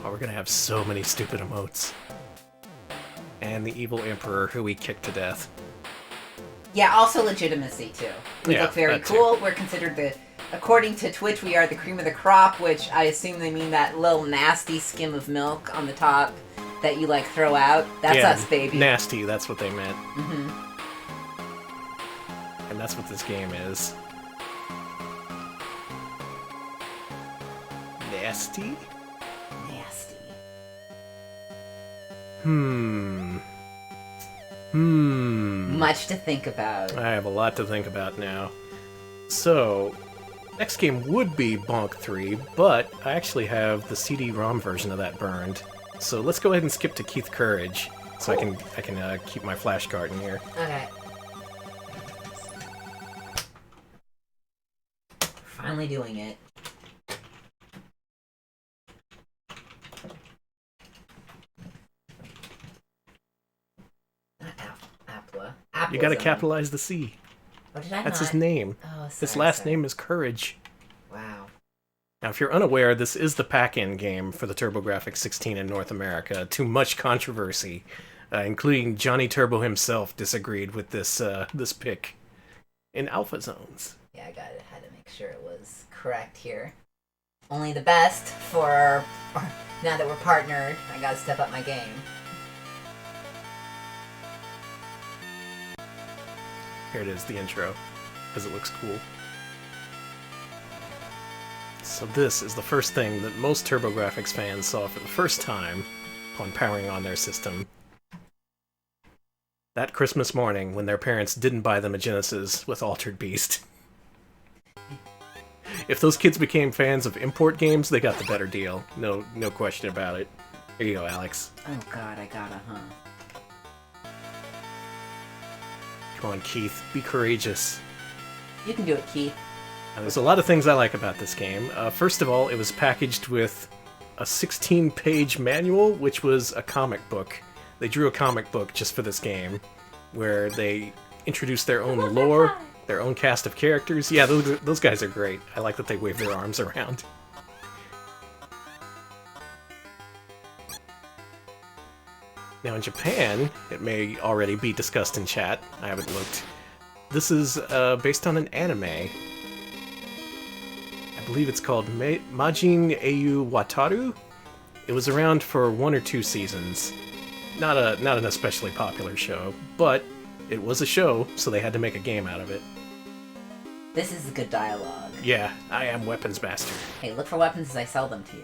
Oh, we're gonna have so many stupid emotes. And the evil emperor who we kicked to death. Yeah, also legitimacy, too. We Yeah, look very that too. cool. We're considered the... According to Twitch, we are the cream of the crop, which I assume they mean that little nasty skim of milk on the top that you, like, throw out. That's Yeah, us, baby. Nasty, that's what they meant. Mm-hmm. And that's what this game is. Nasty? Nasty. Much to think about. I have a lot to think about now. So, next game would be Bonk 3, but I actually have the CD-ROM version of that burned. So let's go ahead and skip to Keith Courage, so I can keep my flashcard in here. Okay. Finally doing it. Not Apla. You gotta Apple's capitalize the C. Oh, did I That's not? his name. Oh, His sorry, last sorry. name is Courage. Wow. Now, if you're unaware, this is the pack-in game for the TurboGrafx 16 in North America, to much controversy, including Johnny Turbo himself disagreed with this pick in Alpha Zones. Yeah, I had to make sure it was correct here. Only the best for now that we're partnered. I gotta step up my game. Here it is, the intro, because it looks cool. So this is the first thing that most TurboGrafx fans saw for the first time upon powering on their system. That Christmas morning when their parents didn't buy them a Genesis with Altered Beast. If those kids became fans of import games, they got the better deal. No question about it. Here you go, Alex. Oh god, I gotta, huh? Come on, Keith. Be courageous. You can do it, Keith. Now, there's a lot of things I like about this game. First of all, it was packaged with a 16-page manual, which was a comic book. They drew a comic book just for this game, where they introduced their own lore, their own cast of characters. Yeah, those guys are great. I like that they wave their arms around. Now in Japan, it may already be discussed in chat, I haven't looked. This is based on an anime. I believe it's called Majin Eiyu Wataru. It was around for 1 or 2 seasons. Not an especially popular show, but it was a show, so they had to make a game out of it. This is good dialogue. Yeah, I am Weapons Master. Hey, look for weapons as I sell them to you.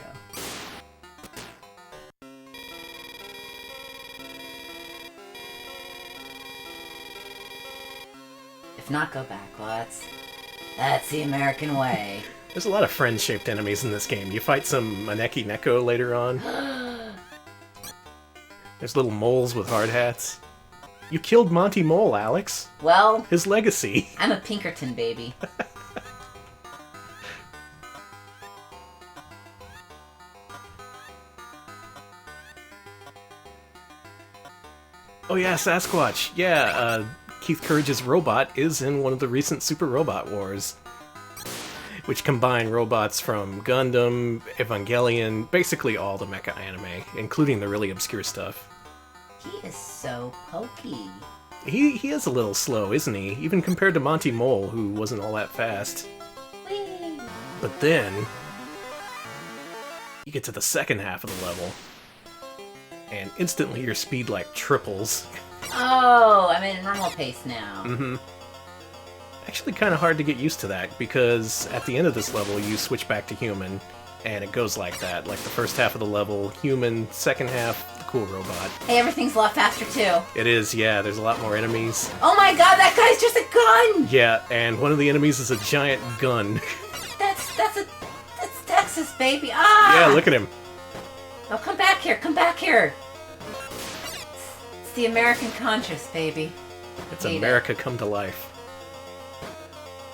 If not, go back. Well, that's the American way. There's a lot of friend-shaped enemies in this game. You fight some Maneki Neko later on. There's little moles with hard hats. You killed Monty Mole, Alex. Well, His legacy. I'm a Pinkerton baby. Oh yeah, Sasquatch. Yeah, Keith Courage's robot is in one of the recent Super Robot Wars, which combine robots from Gundam, Evangelion, basically all the mecha anime, including the really obscure stuff. He is so pokey. He is a little slow, isn't he? Even compared to Monty Mole, who wasn't all that fast. Whee! But then, you get to the second half of the level, and instantly your speed, like, triples. Oh, I'm in normal pace now. Mm-hmm. Actually kind of hard to get used to that, because at the end of this level, you switch back to human, and it goes like that. Like, the first half of the level, human, second half, the cool robot. Hey, everything's a lot faster, too. It is, yeah, there's a lot more enemies. Oh my god, that guy's just a gun! Yeah, and one of the enemies is a giant gun. That's Texas, baby. Ah! Yeah, look at him. Oh, come back here, come back here. It's the American conscious, baby. It's Hate America come to life.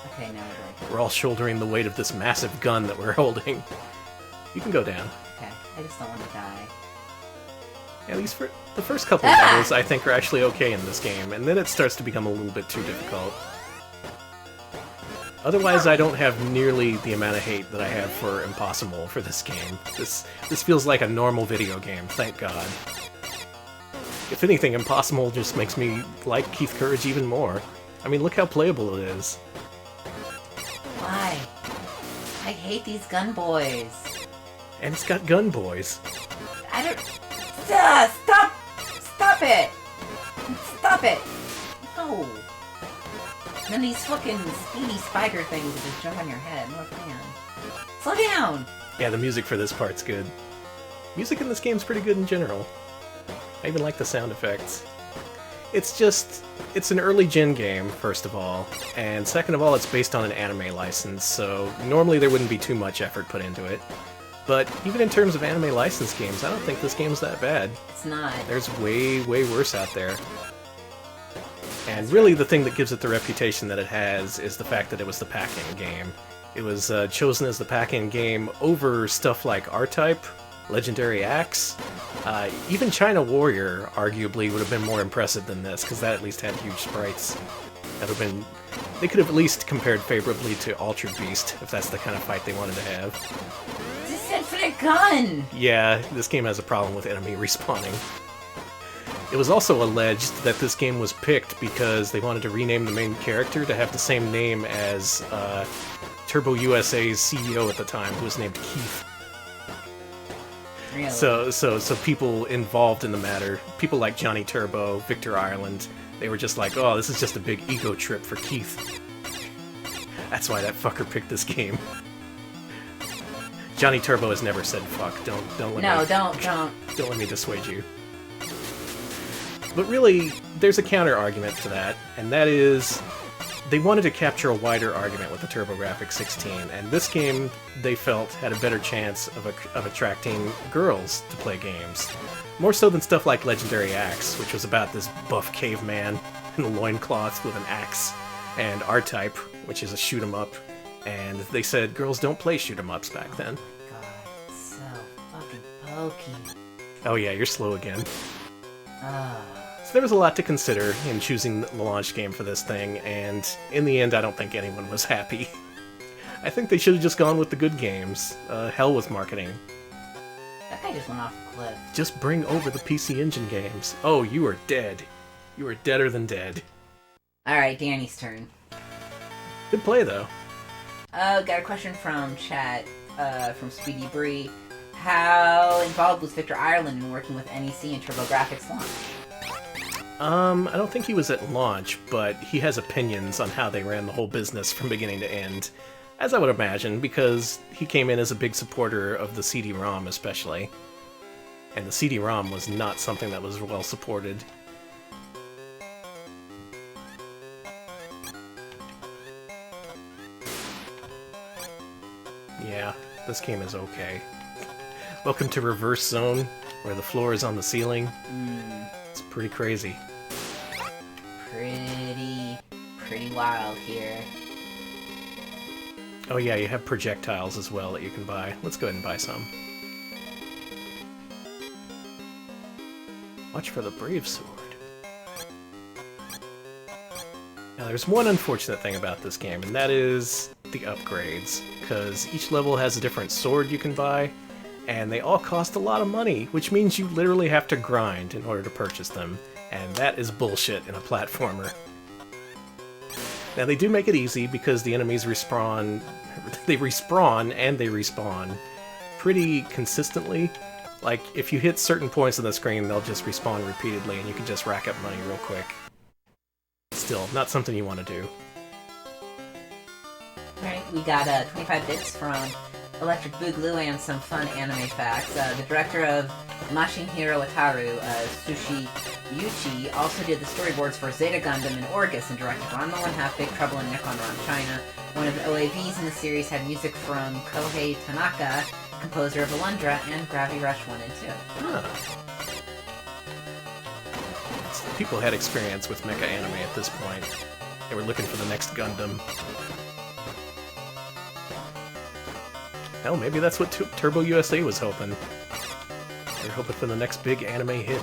Okay, now we're going. We're all shouldering the weight of this massive gun that we're holding. You can go down. Okay. I just don't want to die. Yeah, the first couple of levels, I think, are actually okay in this game, and then it starts to become a little bit too difficult. Otherwise, I don't have nearly the amount of hate that I have for Impossamole for this game. This feels like a normal video game, thank God. If anything, Impossamole just makes me like Keith Courage even more. I mean, look how playable it is. Why? I hate these gun boys. And it's got gun boys. I don't... Stop! Stop it! Stop it! No! And then these fucking speedy spider things that just jump on your head. Look, man. Slow down! Yeah, the music for this part's good. Music in this game's pretty good in general. I even like the sound effects. It's an early-gen game, first of all, and second of all, it's based on an anime license, so normally there wouldn't be too much effort put into it. But even in terms of anime licensed games, I don't think this game's that bad. It's not. There's way, way worse out there. And really the thing that gives it the reputation that it has is the fact that it was the pack-in game. It was chosen as the pack-in game over stuff like R-Type, Legendary Axe, even China Warrior arguably would have been more impressive than this, because that at least had huge sprites. They could have at least compared favorably to Altered Beast, if that's the kind of fight they wanted to have. This infinite gun! Yeah, this game has a problem with enemy respawning. It was also alleged that this game was picked because they wanted to rename the main character to have the same name as Turbo USA's CEO at the time, who was named Keith. Really? So people involved in the matter, people like Johnny Turbo, Victor Ireland, they were just like, oh, this is just a big ego trip for Keith. That's why that fucker picked this game. Johnny Turbo has never said fuck. Don't let me. No, don't. Don't let me dissuade you. But really, there's a counter argument to that, and that is they wanted to capture a wider argument with the TurboGrafx 16, and this game, they felt, had a better chance of attracting girls to play games. More so than stuff like Legendary Axe, which was about this buff caveman in loincloths with an axe, and R-Type, which is a shoot-'em-up, and they said girls don't play shoot-'em-ups back then. God, it's so fucking pokey. Oh yeah, you're slow again. Ah. So there was a lot to consider in choosing the launch game for this thing, and in the end I don't think anyone was happy. I think they should have just gone with the good games. Hell with marketing. That guy just went off a cliff. Just bring over the PC Engine games. Oh, you are dead. You are deader than dead. Alright, Danny's turn. Good play, though. Got a question from chat, from Speedy Bree. How involved was Victor Ireland in working with NEC and TurboGrafx launch? I don't think he was at launch, but he has opinions on how they ran the whole business from beginning to end. As I would imagine, because he came in as a big supporter of the CD-ROM especially. And the CD-ROM was not something that was well supported. Yeah, this game is okay. Welcome to Reverse Zone, where the floor is on the ceiling. It's pretty crazy. Pretty wild here. Oh yeah, you have projectiles as well that you can buy. Let's go ahead and buy some. Watch for the Brave Sword. Now there's one unfortunate thing about this game, and that is the upgrades. Because each level has a different sword you can buy, and they all cost a lot of money, which means you literally have to grind in order to purchase them. And that is bullshit in a platformer. Now they do make it easy because the enemies respawn and they respawn pretty consistently. Like, if you hit certain points on the screen, they'll just respawn repeatedly and you can just rack up money real quick. Still, not something you want to do. Alright, we got 25 bits from Electric Boogaloo and some fun anime facts. The director of Mashin Hiro Wataru, Sushi Yuchi, also did the storyboards for Zeta Gundam and Orgus and directed Ranma 1/2, Big Trouble in Nippon-Ron China. One of the OAVs in the series had music from Kohei Tanaka, composer of Alundra and Gravity Rush 1 and 2. Huh. People had experience with mecha anime at this point. They were looking for the next Gundam. Hell, maybe that's what Turbo USA was hoping. We're hoping for the next big anime hit.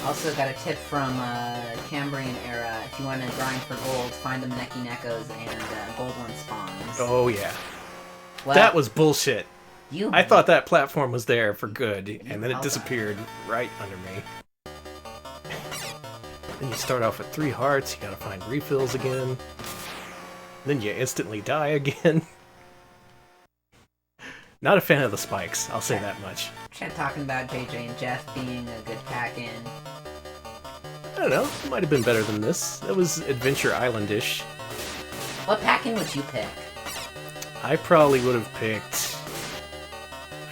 Also got a tip from Cambrian era. If you want to grind for gold, find the Neki Nekos and gold one spawns. Oh, yeah. Well, That was bullshit. you. I thought that platform was there for good, and then it held disappeared right under me. Then you start off at 3 hearts, you gotta find refills again. Then you instantly die again. Not a fan of the spikes, I'll say that much. Chat talking about JJ and Jeff being a good pack-in. I don't know, it might have been better than this. That was Adventure Island-ish. What pack-in would you pick? I probably would have picked...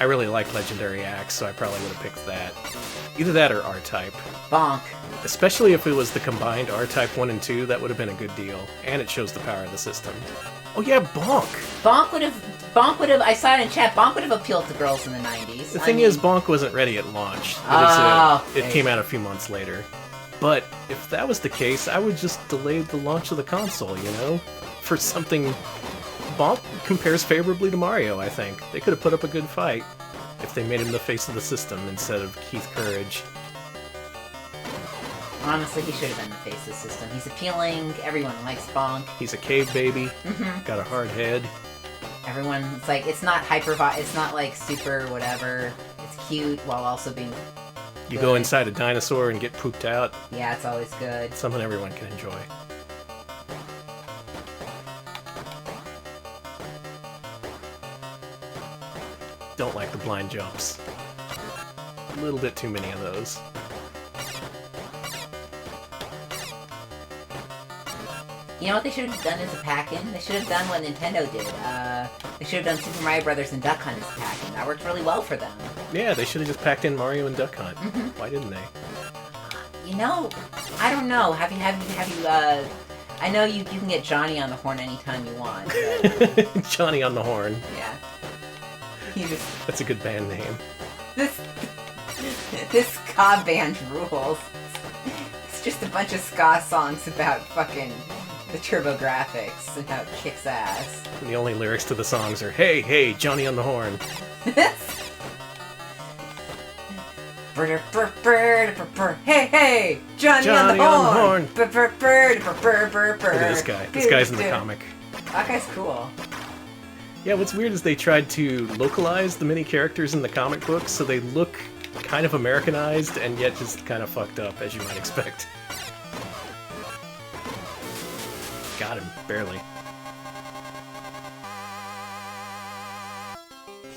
I really like Legendary Axe, so I probably would have picked that. Either that or R-Type. Bonk. Especially if it was the combined R-Type 1 and 2, that would have been a good deal. And it shows the power of the system. Oh yeah, Bonk! Bonk would have, I saw it in chat, Bonk would have appealed to girls in the 90s. The thing is, Bonk wasn't ready at launch. It came out a few months later. But if that was the case, I would just delay the launch of the console, you know? For something... Bonk compares favorably to Mario, I think. They could have put up a good fight if they made him the face of the system instead of Keith Courage. Honestly, he should have been the face of the system. He's appealing, everyone likes Bonk. He's a cave baby, got a hard head. Everyone, it's like, it's not it's not like super whatever. It's cute while also being You good. go inside a dinosaur and get pooped out. Yeah, it's always good. Something everyone can enjoy. Don't like the blind jumps. A little bit too many of those. You know what they should have done as a pack-in? They should have done what Nintendo did. They should have done Super Mario Brothers and Duck Hunt as a pack-in. That worked really well for them. Yeah, they should have just packed in Mario and Duck Hunt. Why didn't they? You know, I don't know. Have you, I know you can get Johnny on the horn anytime you want. But, Johnny on the Horn. yeah. He just... That's a good band name. This ska band rules. It's just a bunch of ska songs about fucking the TurboGrafx and how it kicks ass. And the only lyrics to the songs are, "Hey, hey, Johnny on the Horn." Hey, hey, Johnny on the horn. Look at this guy. This guy's in the comic. That guy's cool. Yeah, what's weird is they tried to localize the many characters in the comic books so they look kind of Americanized and yet just kind of fucked up, as you might expect. Got him, barely.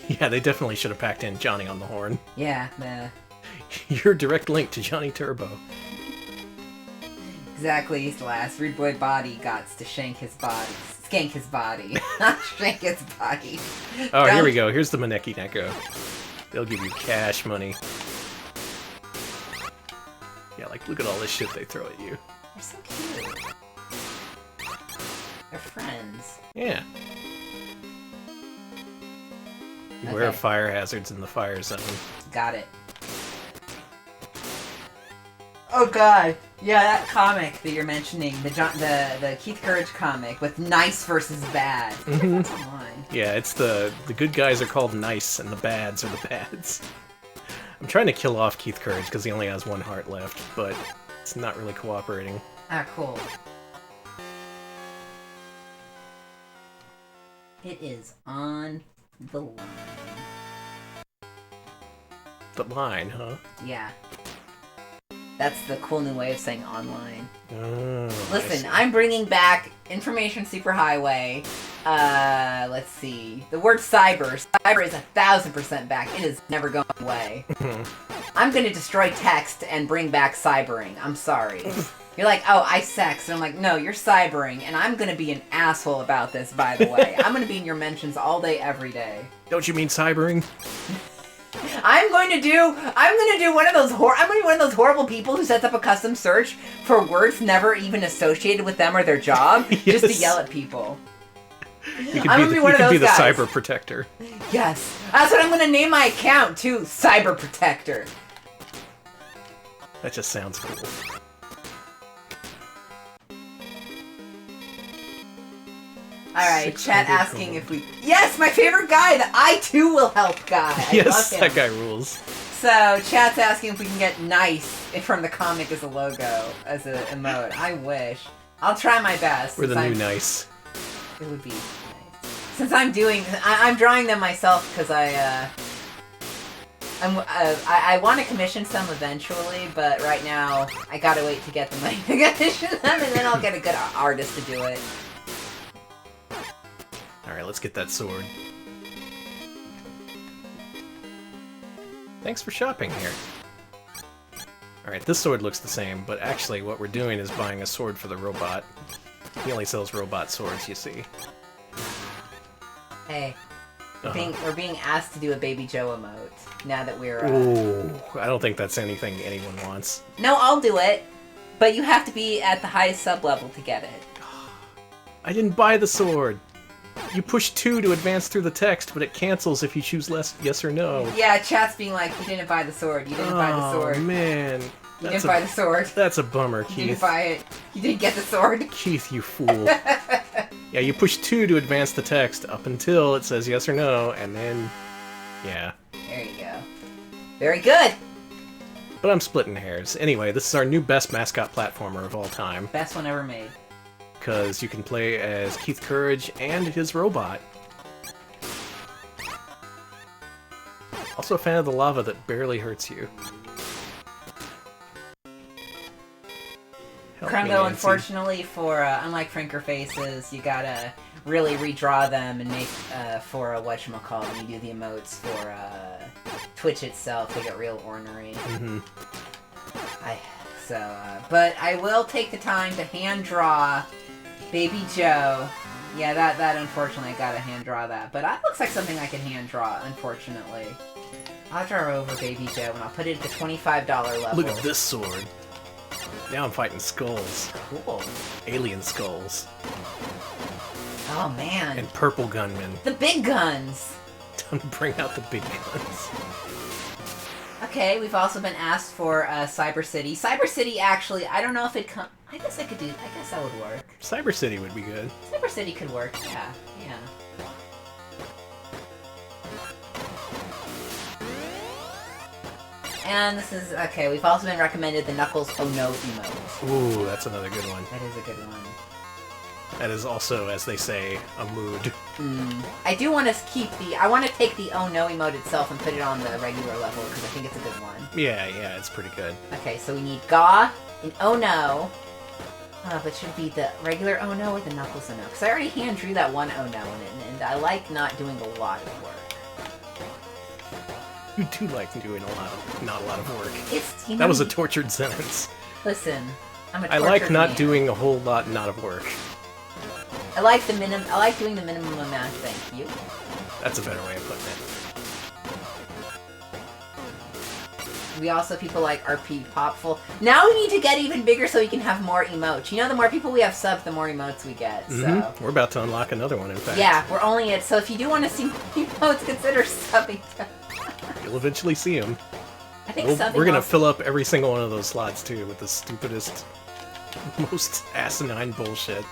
Yeah, they definitely should have packed in Johnny on the Horn. Yeah, Your direct link to Johnny Turbo. exactly. He's the last rude boy body gots to shank his body. Skank his body. Not shank his body. Oh, here we go. Here's the Maneki Neko. They'll give you cash money. Yeah, like, look at all this shit they throw at you. They're so cute. They're friends. Yeah. Beware of Okay. fire hazards in the fire zone. Got it. Oh god. Yeah, that comic that you're mentioning, the Keith Courage comic with nice versus bad. Come on. Yeah, it's the good guys are called nice and the bads are the bads. I'm trying to kill off Keith Courage because he only has 1 heart left, but it's not really cooperating. Ah, cool. It is on the line. The line, huh? Yeah. That's the cool new way of saying online. Oh, Listen, I'm bringing back Information Superhighway. Let's see. The word cyber. Cyber is 1000% back. It is never going away. I'm gonna destroy text and bring back cybering. I'm sorry. You're like, oh, I sex. And I'm like, no, you're cybering. And I'm gonna be an asshole about this, by the way. I'm gonna be in your mentions all day, every day. Don't you mean cybering? I'm going to do one of those I'm going to be one of those horrible people who sets up a custom search for words never even associated with them or their job, just to Yes. yell at people. You could I'm be, gonna be one of you could be those the guys. cyber protector. Yes, that's what I'm going to name my account too, Cyber Protector. That just sounds cool. Alright, chat 600 asking gold. if we... Yes, my favorite guy, the I too will help guy. I Yes, love him. that guy rules. So, chat's asking if we can get nice from the comic as a logo, as an emote. I wish. I'll try my best. We're the new nice. It would be nice. Since I'm drawing them myself because I want to commission some eventually, but right now I gotta wait to get the money to commission them, and then I'll get a good artist to do it. Alright, let's get that sword. Thanks for shopping here. Alright, this sword looks the same, but actually what we're doing is buying a sword for the robot. He only sells robot swords, you see. Hey, we're being asked to do a Baby Joe emote, now that we're... Ooh, I don't think that's anything anyone wants. No, I'll do it, but you have to be at the highest sub-level to get it. I didn't buy the sword! You push 2 to advance through the text, but it cancels if you choose yes or no. Yeah, chat's being like, you didn't buy the sword, you didn't buy the sword. Oh, man. You didn't buy the sword. That's a bummer, Keith. You didn't buy it. You didn't get the sword. Keith, you fool. Yeah, you push 2 to advance the text up until it says yes or no, and then... yeah. There you go. Very good! But I'm splitting hairs. Anyway, this is our new best mascot platformer of all time. Best one ever made. Because you can play as Keith Courage and his robot. Also a fan of the lava that barely hurts you. Krungo, unfortunately, for unlike Franker Faces, you gotta really redraw them and make for a whatchamacallit when you do the emotes for Twitch itself. They get real ornery. Mm-hmm. But I will take the time to hand draw Baby Joe. Yeah, that unfortunately I gotta hand draw that, but that looks like something I can hand draw. Unfortunately, I'll draw over Baby Joe and I'll put it at the $25 level. Look at this sword. Now I'm fighting skulls. Cool. Alien skulls. Oh man. And purple gunmen. The big guns. Time to bring out the big guns. Okay, we've also been asked for Cyber City. Cyber City, actually, I don't know if it I guess I could do. I guess that would work. Cyber City would be good. Cyber City could work. Yeah. And this is okay. We've also been recommended the Knuckles Oh No emote. Ooh, that's another good one. That is a good one. That is also, as they say, a mood. I do want to keep the... I want to take the Oh No emote itself and put it on the regular level, because I think it's a good one. Yeah, it's pretty good. Okay, so we need Gaw and Oh No. But should it be the regular Oh No or the Knuckles Oh No? Because I already hand drew that one Oh No in it, and I like not doing a lot of work. You do like doing not a lot of work. It's, that was a tortured sentence. Listen, I'm a I like not man. doing a whole lot not of work. I like doing the minimum amount. Thank you. That's a better way of putting it. We also people like RP Popful. Now we need to get even bigger so we can have more emotes. You know, the more people we have subbed, the more emotes we get. So we're about to unlock another one. In fact. Yeah, we're only at. So if you do want to see emotes, consider subbing. You'll eventually see them. I think we're gonna fill up every single one of those slots too with the stupidest, most asinine bullshit.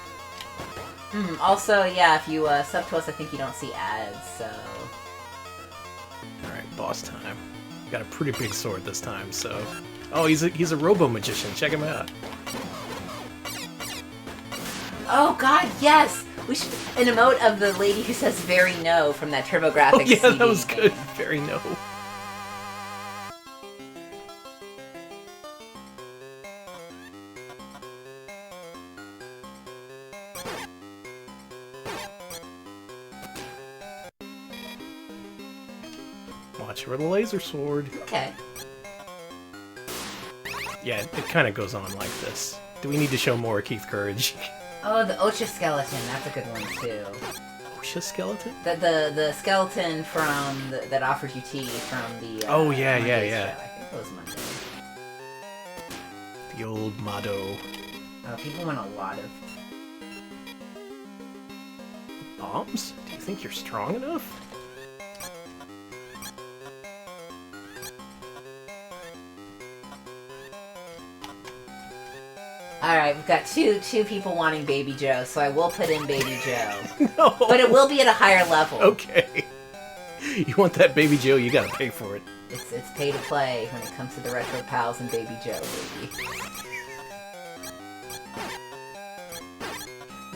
Also, yeah, if you sub to us, I think you don't see ads. So. All right, boss time. Got a pretty big sword this time. So, oh, he's a robo magician. Check him out. Oh God, yes. We should an emote of the lady who says "very no" from that TurboGrafx. Oh yeah, CD that was game. good. Very no. Watch for the laser sword. Okay. Yeah, it kind of goes on like this. Do we need to show more Keith Courage? Oh, the Ocha skeleton. That's a good one too. Ocha skeleton? The skeleton from that offers you tea from the. Oh yeah. Show. I think it was Monday. The old motto. Oh, people want a lot of. Bombs? Do you think you're strong enough? Alright, we've got two people wanting Baby Joe, so I will put in Baby Joe. No! But it will be at a higher level. Okay. You want that Baby Joe, you gotta pay for it. It's pay to play when it comes to the Retro Pals and Baby Joe, baby.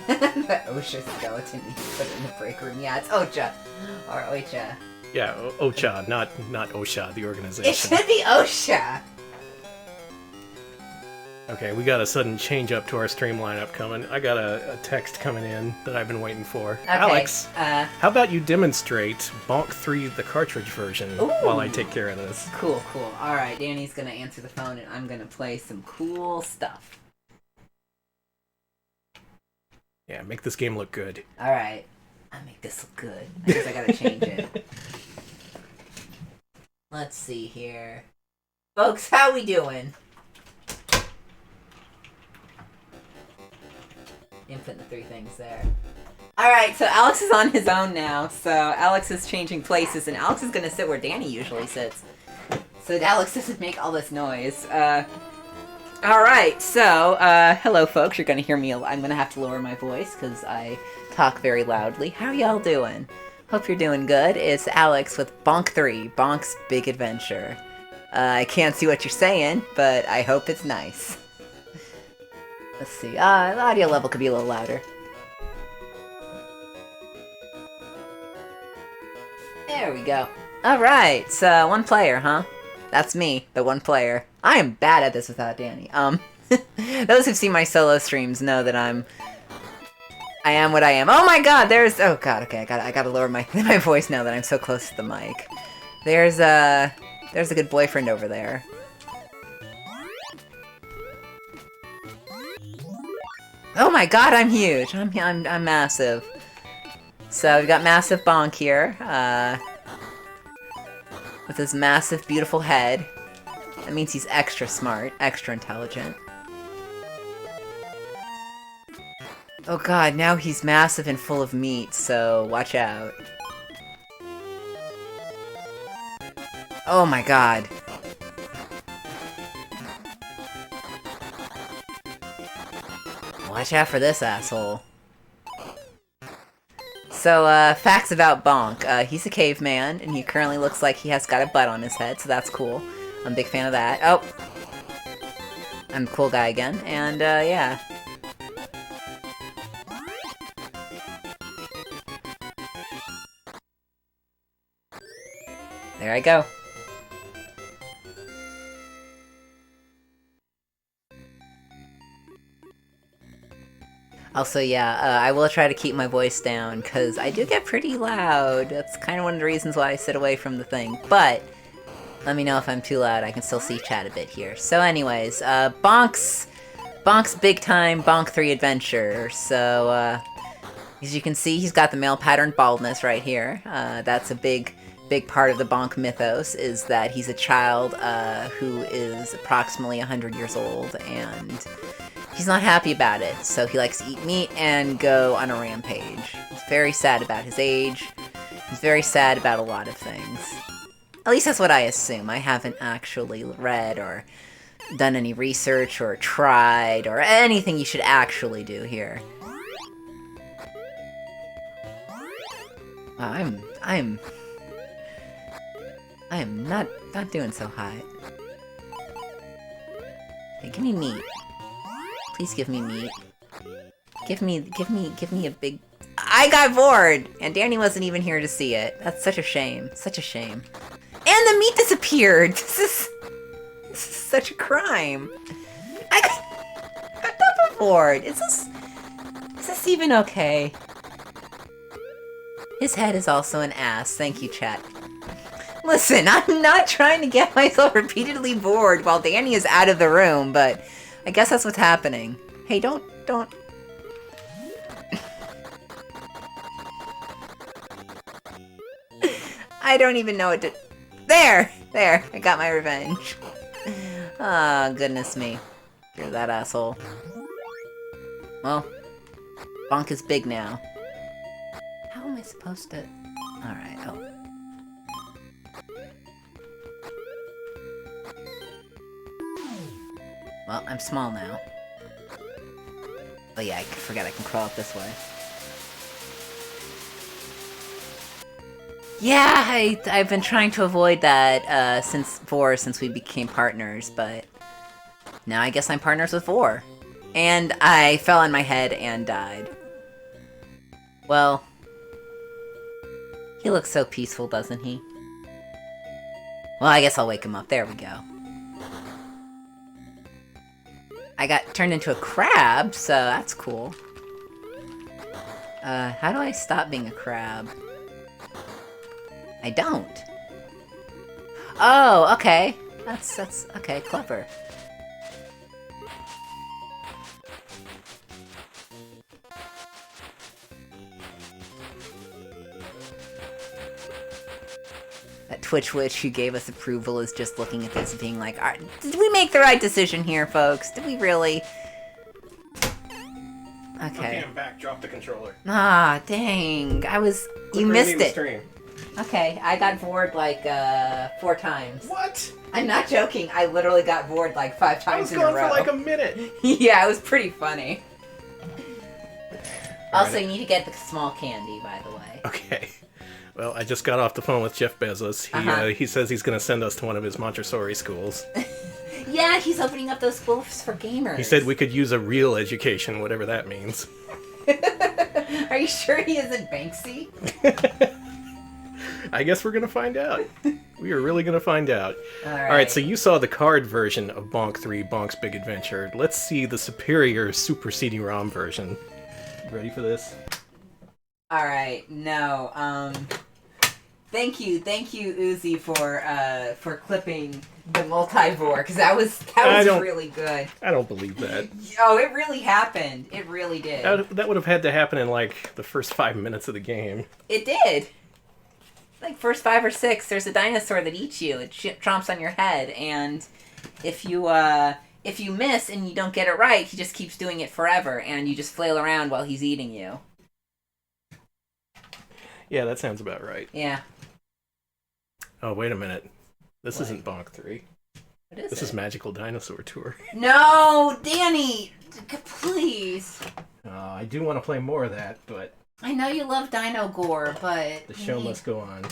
The OSHA skeleton you put in the break room. Yeah, it's Ocha. Or Ocha. Yeah, Ocha, not OSHA, the organization. It should be OSHA! Okay, we got a sudden change up to our stream lineup coming. I got a text coming in that I've been waiting for. Okay, Alex, how about you demonstrate Bonk 3, the cartridge version, while I take care of this? Cool. Alright, Danny's gonna answer the phone and I'm gonna play some cool stuff. Yeah, make this game look good. Alright. I'll make this look good. I guess I gotta change it. Let's see here. Folks, how we doing? Inputting the 3 things there. Alright, so Alex is on his own now, so Alex is changing places, and Alex is gonna sit where Danny usually sits. So Alex doesn't make all this noise. Alright, so, hello folks, you're gonna hear me, I'm gonna have to lower my voice, because I talk very loudly. How y'all doing? Hope you're doing good. It's Alex with Bonk 3, Bonk's Big Adventure. I can't see what you're saying, but I hope it's nice. Let's see, the audio level could be a little louder. There we go. Alright, so 1 player, huh? That's me, the 1 player. I am bad at this without Danny. Those who've seen my solo streams know that I am what I am. Oh my god, oh god, okay, I gotta lower my voice now that I'm so close to the mic. There's a good boyfriend over there. Oh my god, I'm huge. I'm massive. So we've got massive Bonk here, with his massive, beautiful head. That means he's extra smart, extra intelligent. Oh god, now he's massive and full of meat, so watch out. Oh my god. Watch out for this asshole. So, facts about Bonk. He's a caveman, and he currently looks like he has got a butt on his head, so that's cool. I'm a big fan of that. Oh! I'm a cool guy again, and, yeah. There I go. Also, yeah, I will try to keep my voice down, because I do get pretty loud. That's kind of one of the reasons why I sit away from the thing. But, let me know if I'm too loud. I can still see chat a bit here. So anyways, Bonk's big time Bonk 3 adventure. So, as you can see, he's got the male pattern baldness right here. That's a big part of the Bonk mythos, is that he's a child who is approximately 100 years old, and he's not happy about it, so he likes to eat meat and go on a rampage. He's very sad about his age. He's very sad about a lot of things. At least that's what I assume. I haven't actually read or done any research or tried or anything you should actually do here. Wow, I am not doing so hot. Hey, give me meat. Please give me meat. Give me a big... I got bored! And Danny wasn't even here to see it. That's such a shame. Such a shame. And the meat disappeared! This is such a crime. I got bored. Is this even okay? His head is also an ass. Thank you, chat. Listen, I'm not trying to get myself repeatedly bored while Danny is out of the room, but I guess that's what's happening. Hey, don't... I don't even know what to... There! I got my revenge. Ah, goodness me. You're that asshole. Well, Bonk is big now. How am I supposed to... Alright, oh. Well, I'm small now. Oh yeah, I forgot I can crawl up this way. Yeah, I've been trying to avoid that since we became partners, but now I guess I'm partners with Vor. And I fell on my head and died. Well, he looks so peaceful, doesn't he? Well, I guess I'll wake him up. There we go. I got turned into a crab, so that's cool. How do I stop being a crab? I don't. Oh, okay. That's okay, clever. That Twitch Witch who gave us approval is just looking at this and being like, did we make the right decision here, folks? Did we really? Okay, I'm back. Drop the controller. Ah, dang. You missed it. Stream. Okay, I got bored like 4 times. What? I'm not joking. I literally got bored like 5 times in a row. I was gone for like a minute. Yeah, it was pretty funny. Also, right. you need to get the small candy, by the way. Okay. Well, I just got off the phone with Jeff Bezos. He says he's going to send us to one of his Montessori schools. Yeah, he's opening up those schools for gamers. He said we could use a real education, whatever that means. Are you sure he isn't Banksy? I guess we're going to find out. We are really going to find out. All right, so you saw the card version of Bonk 3, Bonk's Big Adventure. Let's see the superior Super CD-ROM version. Ready for this? Alright, no, thank you, Uzi, for clipping the multivore, because that was really good. I don't believe that. Oh, it really happened. It really did. That would have had to happen in, like, the first 5 minutes of the game. It did. Like, first 5 or 6, there's a dinosaur that eats you. It chomps on your head, and if you miss and you don't get it right, he just keeps doing it forever, and you just flail around while he's eating you. Yeah, that sounds about right. Yeah. Oh, wait a minute. This isn't Bonk 3. What is This is Magical Dinosaur Tour. No, Danny! Please. I do want to play more of that, but... I know you love Dino Gore, but... The show must go on.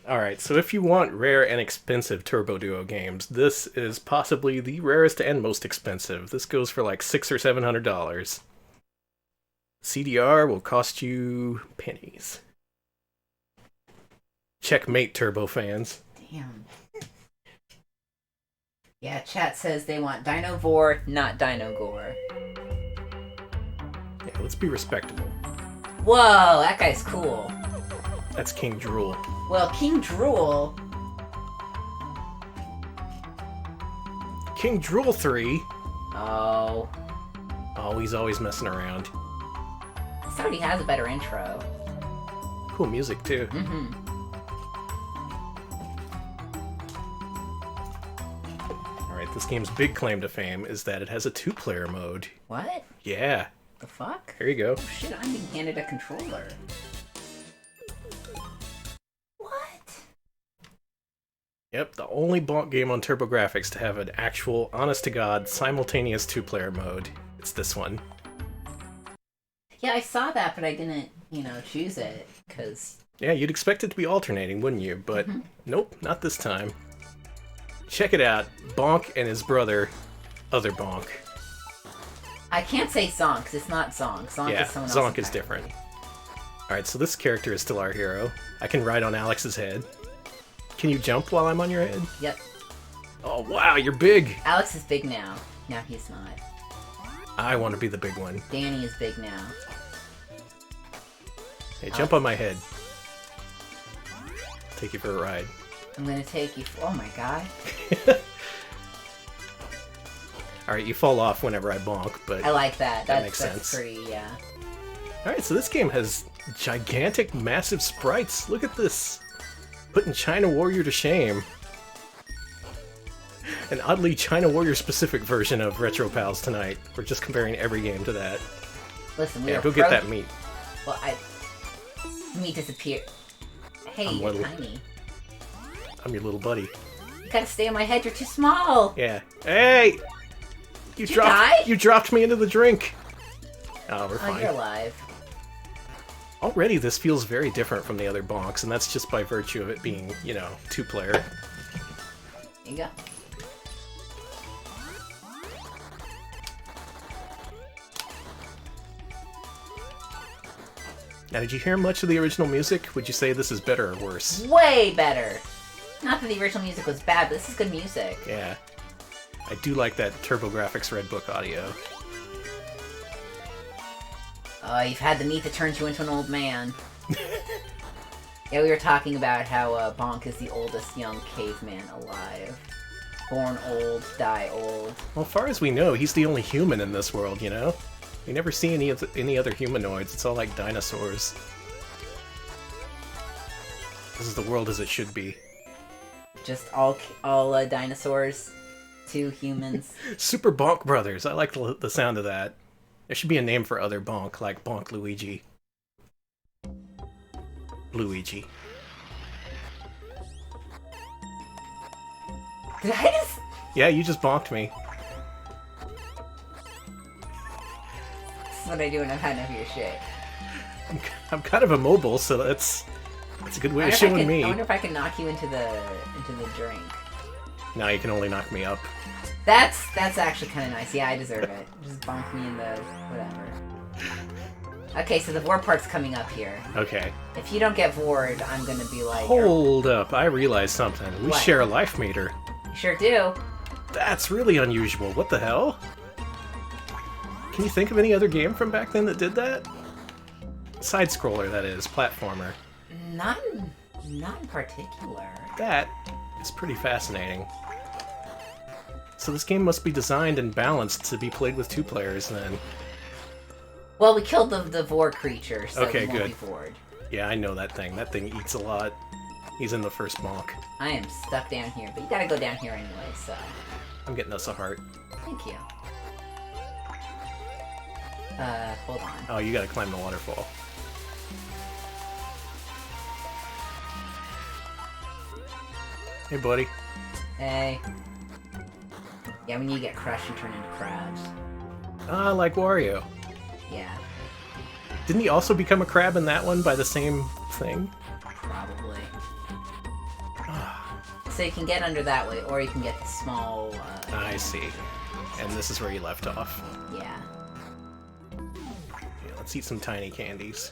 Alright, so if you want rare and expensive Turbo Duo games, this is possibly the rarest and most expensive. This goes for like $600 or $700. CDR will cost you pennies. Checkmate, Turbo fans. Damn. Yeah, chat says they want Dino Vor, not Dino Gore. Yeah, let's be respectable. Whoa, that guy's cool. That's King Drool. Well, King Drool... King Drool 3? Oh. Oh, he's always messing around. This already has a better intro. Cool music, too. Mm-hmm. Alright, this game's big claim to fame is that it has a 2-player mode. What? Yeah. The fuck? Here you go. Oh shit, I'm being handed a controller. What? Yep, the only Bonk game on TurboGrafx to have an actual, honest-to-God, simultaneous 2-player mode. It's this one. Yeah, I saw that, but I didn't, choose it, because... Yeah, you'd expect it to be alternating, wouldn't you? But nope, not this time. Check it out. Bonk and his brother, Other Bonk. I can't say Zonk, because it's not Zonk. Zonk is someone else. Zonk is different. Alright, so this character is still our hero. I can ride on Alex's head. Can you jump while I'm on your head? Yep. Oh, wow, you're big! Alex is big now. Now he's not. I want to be the big one. Danny is big now. Hey, jump on my head. Take you for a ride. I'm gonna take you... Oh my god. Alright, you fall off whenever I bonk, but... I like that. That makes that's sense. Pretty, yeah. Alright, so this game has gigantic, massive sprites. Look at this. Putting China Warrior to shame. An oddly China Warrior-specific version of Retro Pals tonight. We're just comparing every game to that. Listen, we Yeah, are go get that meat. Well, meat disappeared. Hey, I'm you're little. tiny. I'm your little buddy. You gotta stay on my head, you're too small! Yeah. Hey! Did you die? You dropped me into the drink! Oh, we're fine. Oh, you're alive. Already, this feels very different from the other Bonks, and that's just by virtue of it being, you know, 2-player. There you go. Now, did you hear much of the original music? Would you say this is better or worse? Way better! Not that the original music was bad, but this is good music. Yeah. I do like that TurboGrafx Red Book audio. You've had the meat that turns you into an old man. Yeah, we were talking about how Bonk is the oldest young caveman alive. Born old, die old. Well, as far as we know, he's the only human in this world, you know? We never see any other humanoids. It's all like dinosaurs. This is the world as it should be. Just all dinosaurs, 2 humans. Super Bonk Brothers. I like the sound of that. There should be a name for other Bonk, like Bonk Luigi. Luigi. Did I just... Yeah, you just bonked me. This is what I do when I've had enough of your shit. I'm kind of immobile, so that's a good way of showing me. I wonder if I can knock you into the drink. No, you can only knock me up. That's actually kind of nice. Yeah, I deserve it. Just bonk me in the whatever. Okay, so the Vor part's coming up here. Okay. If you don't get Vored, I'm gonna be like... Hold up, I realized something. We What? share a life meter. You sure do. That's really unusual. What the hell? Can you think of any other game from back then that did that? Side-scroller, that is. Platformer. Not in particular. That is pretty fascinating. So this game must be designed and balanced to be played with 2 players, then. Well, we killed the Vor creature, so Okay, he won't good. be Vored. Yeah, I know that thing. That thing eats a lot. He's in the first bonk. I am stuck down here, but you gotta go down here anyway, so... I'm getting us a heart. Thank you. Hold on. Oh, you gotta climb the waterfall. Hey, buddy. Hey. Yeah, when you get crushed, you turn into crabs. Ah, like Wario. Yeah, Didn't he also become a crab in that one by the same thing? probably. So you can get under that way, or you can get the small, I see. And this is where you left off. yeah. Yeah, let's eat some tiny candies.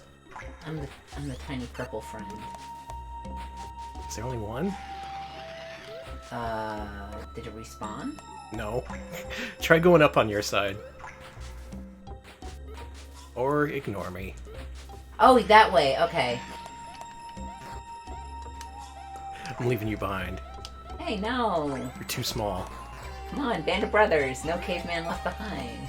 I'm the tiny purple friend. Is there only one? Did it respawn? No. Try going up on your side. Or ignore me. Oh, that way, okay. I'm leaving you behind. Hey, no! You're too small. Come on, band of brothers, no caveman left behind.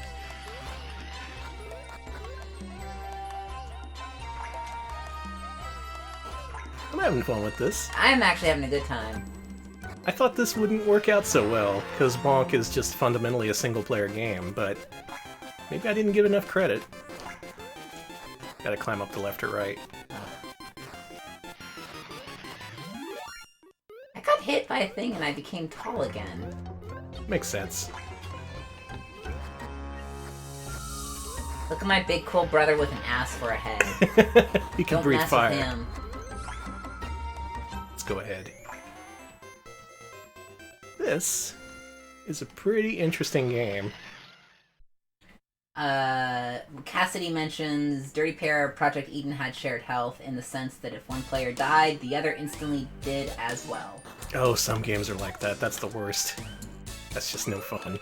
I'm having fun with this. I'm actually having a good time. I thought this wouldn't work out so well, because Bonk is just fundamentally a single-player game, but maybe I didn't give enough credit. Gotta climb up the left or right. I got hit by a thing and I became tall again. Makes sense. Look at my big cool brother with an ass for a head. He can Don't breathe mess fire. with him. Let's go ahead. This is a pretty interesting game. Cassidy mentions Dirty Pair Project Eden had shared health in the sense that if one player died, the other instantly did as well. Oh, some games are like that. That's the worst. That's just no fun.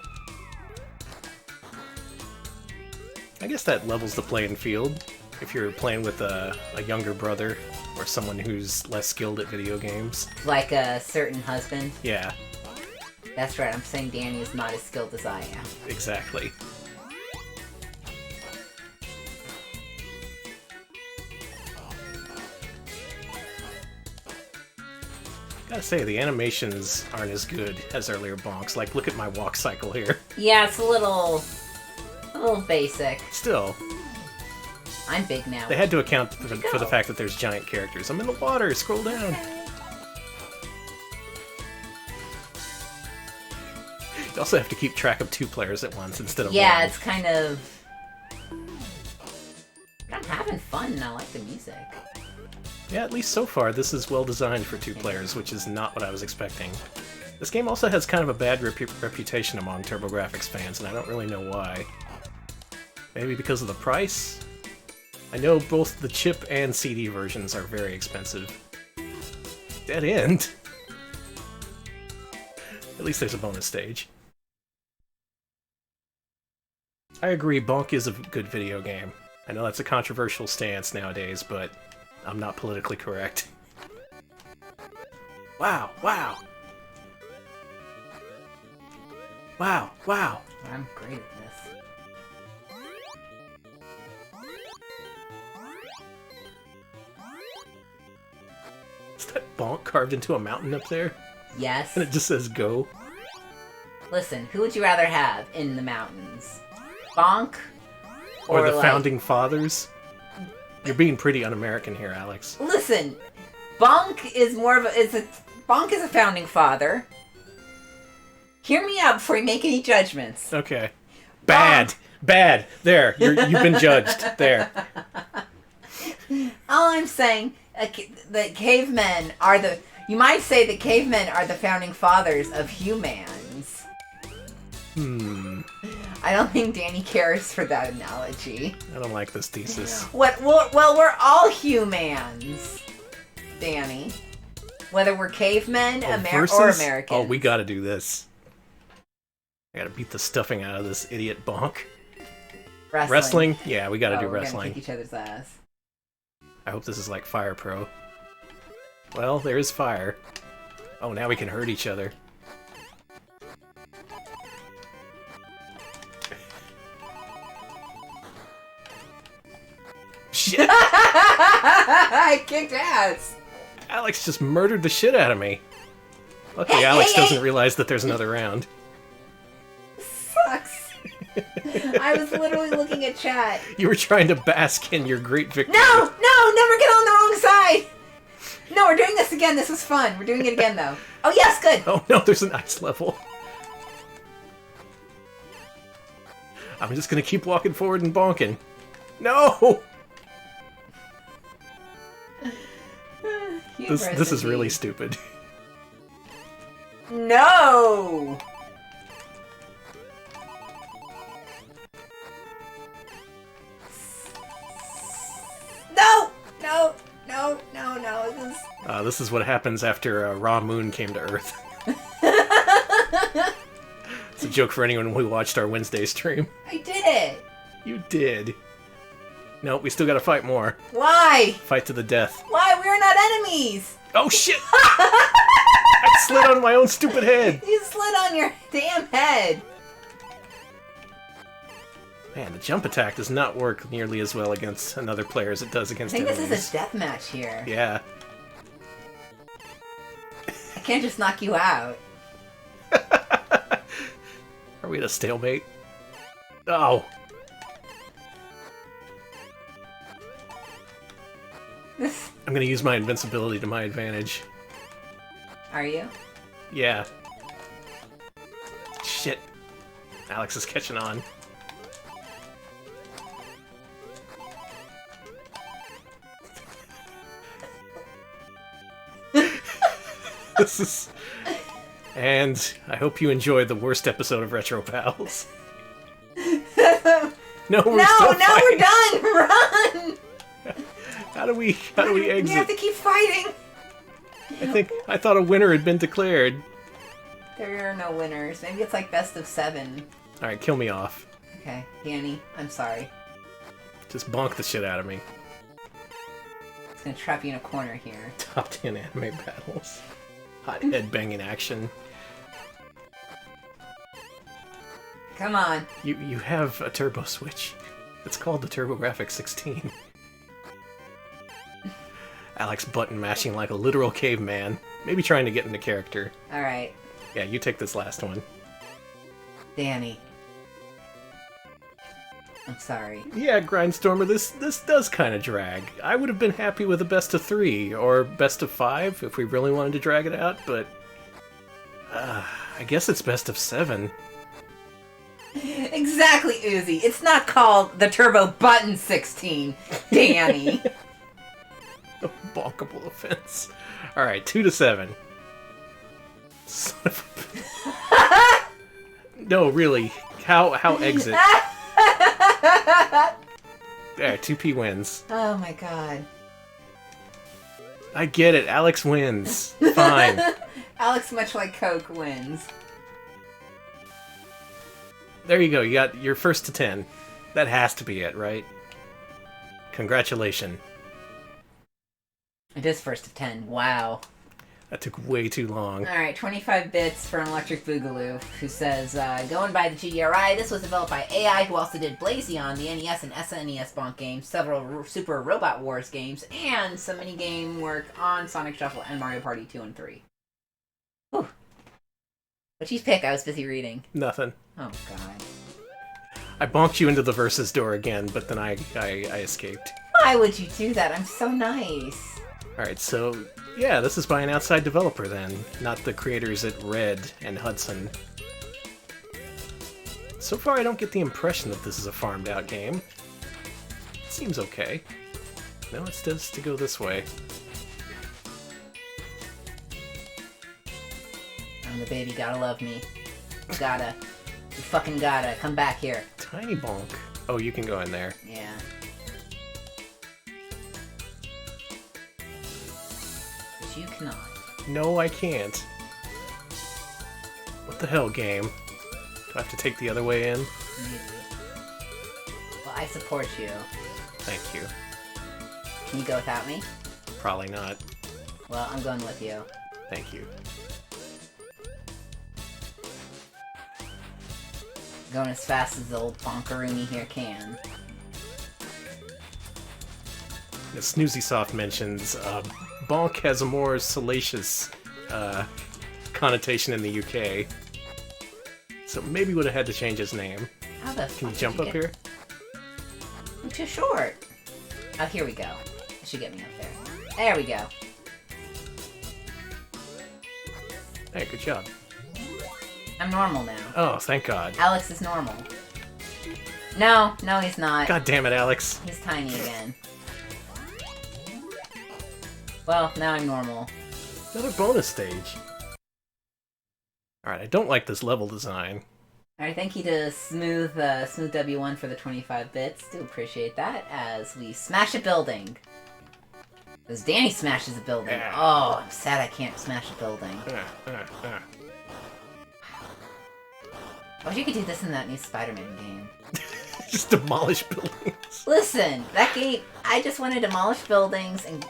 I guess that levels the playing field. If you're playing with a younger brother or someone who's less skilled at video games. Like a certain husband. Yeah, That's right, I'm saying Danny is not as skilled as I am. exactly. Gotta say, the animations aren't as good as earlier bonks. Like, look at my walk cycle here. Yeah, it's a little basic. Still, I'm big now. they had to account for go? the fact that there's giant characters. I'm in the water, scroll down. You also have to keep track of 2 players at once instead of Yeah, one. it's kind of... I'm having fun and I like the music. Yeah, at least so far, this is well designed for 2 players, which is not what I was expecting. This game also has kind of a bad reputation among TurboGrafx fans, and I don't really know why. Maybe because of the price? I know both the chip and CD versions are very expensive. Dead end? At least there's a bonus stage. I agree, Bonk is a good video game. I know that's a controversial stance nowadays, but I'm not politically correct. Wow, wow! Wow, wow! I'm great at this. Is that Bonk carved into a mountain up there? Yes. And it just says go? Listen, who would you rather have in the mountains? Bonk? Or the Founding Fathers? You're being pretty un-American here, Alex. Listen, Bonk is more of a... Bonk is a founding father. Hear me out before you make any judgments. Okay. Bad! Bonk. Bad! There, you've been judged. There. All I'm saying, the cavemen are the... You might say the cavemen are the founding fathers of humans. I don't think Danny cares for that analogy. I don't like this thesis. What? Well, we're all humans, Danny. Whether we're cavemen or Americans. Oh, we gotta do this. I gotta beat the stuffing out of this idiot Bonk. Wrestling? Yeah, we gotta do wrestling. We're gonna kick each other's ass. I hope this is like Fire Pro. Well, there is fire. Oh, now we can hurt each other. Shit! I kicked ass! Alex just murdered the shit out of me. Luckily, Alex doesn't realize that there's another round. Sucks. I was literally looking at chat. You were trying to bask in your great victory. No! Never get on the wrong side! No, we're doing this again. This was fun. We're doing it again, though. Oh, yes, good. Oh, no, there's an ice level. I'm just gonna keep walking forward and bonking. No! This is really stupid. No! No! This is what happens after Ra Moon came to Earth. It's a joke for anyone who watched our Wednesday stream. I did it! You did. No, we still gotta fight more. Why? Fight to the death. Why? We're not enemies! Oh shit! I slid on my own stupid head! You slid on your damn head! Man, the jump attack does not work nearly as well against another player as it does against enemies. I think this is a death match here. Yeah. I can't just knock you out. Are we at a stalemate? Oh! I'm gonna use my invincibility to my advantage. Are you? Yeah. Shit. Alex is catching on. This is... And I hope you enjoyed the worst episode of Retro Pals. No, we're done! Run! How do we exit? We have to keep fighting! I thought a winner had been declared. There are no winners. Maybe it's like best of 7. Alright, kill me off. Okay, Danny, I'm sorry. Just bonk the shit out of me. It's gonna trap you in a corner here. Top 10 anime battles. Hot head-banging action. Come on. You have a turbo switch. It's called the TurboGrafx 16. Alex button mashing like a literal caveman. Maybe trying to get into character. Alright. Yeah, you take this last one. Danny. I'm sorry. Yeah, Grindstormer, this does kind of drag. I would have been happy with a best of 3 or best of 5 if we really wanted to drag it out, but I guess it's best of 7. Exactly, Uzi. It's not called the Turbo Button 16, Danny. A bonkable offense. Alright, 2-7. Son of a... No, really. How exit? There, 2P wins. Oh my god. I get it. Alex wins. Fine. Alex, much like Coke, wins. There you go. You got your first to 10. That has to be it, right? Congratulations. It is first of 10. Wow. That took way too long. Alright, 25 bits from Electric Boogaloo, who says, going by the GDRI, this was developed by AI, who also did Blazion, the NES and SNES Bonk games, several Super Robot Wars games, and some minigame work on Sonic Shuffle and Mario Party 2 and 3. Whew. What'd you pick? I was busy reading. Nothing. Oh, God. I bonked you into the versus door again, but then I escaped. Why would you do that? I'm so nice. Alright, so... yeah, this is by an outside developer then, not the creators at Red and Hudson. So far I don't get the impression that this is a farmed out game. It seems okay. No, it does to go this way. I'm the baby, gotta love me. Gotta. You fucking gotta. Come back here. Tiny Bonk. Oh, you can go in there. Yeah. But you cannot. No, I can't. What the hell, game? Do I have to take the other way in? Maybe. Well, I support you. Thank you. Can you go without me? Probably not. Well, I'm going with you. Thank you. Going as fast as the old Bonkaroonie here can. As Snoozy Soft mentions, Bonk has a more salacious connotation in the UK. So maybe would have had to change his name. How the Can you fuck jump did up here? I'm too short. Oh, here we go. It should get me up there. There we go. Hey, good job. I'm normal now. Oh, thank God. Alex is normal. No, he's not. God damn it, Alex. He's tiny again. Well, now I'm normal. Another bonus stage. Alright, I don't like this level design. Alright, thank you to Smooth W1 for the 25 bits. Do appreciate that as we smash a building. As Danny smashes a building. Yeah. Oh, I'm sad I can't smash a building. I wish you could do this in that new Spider-Man game. Just demolish buildings. Listen, that game, I just want to demolish buildings and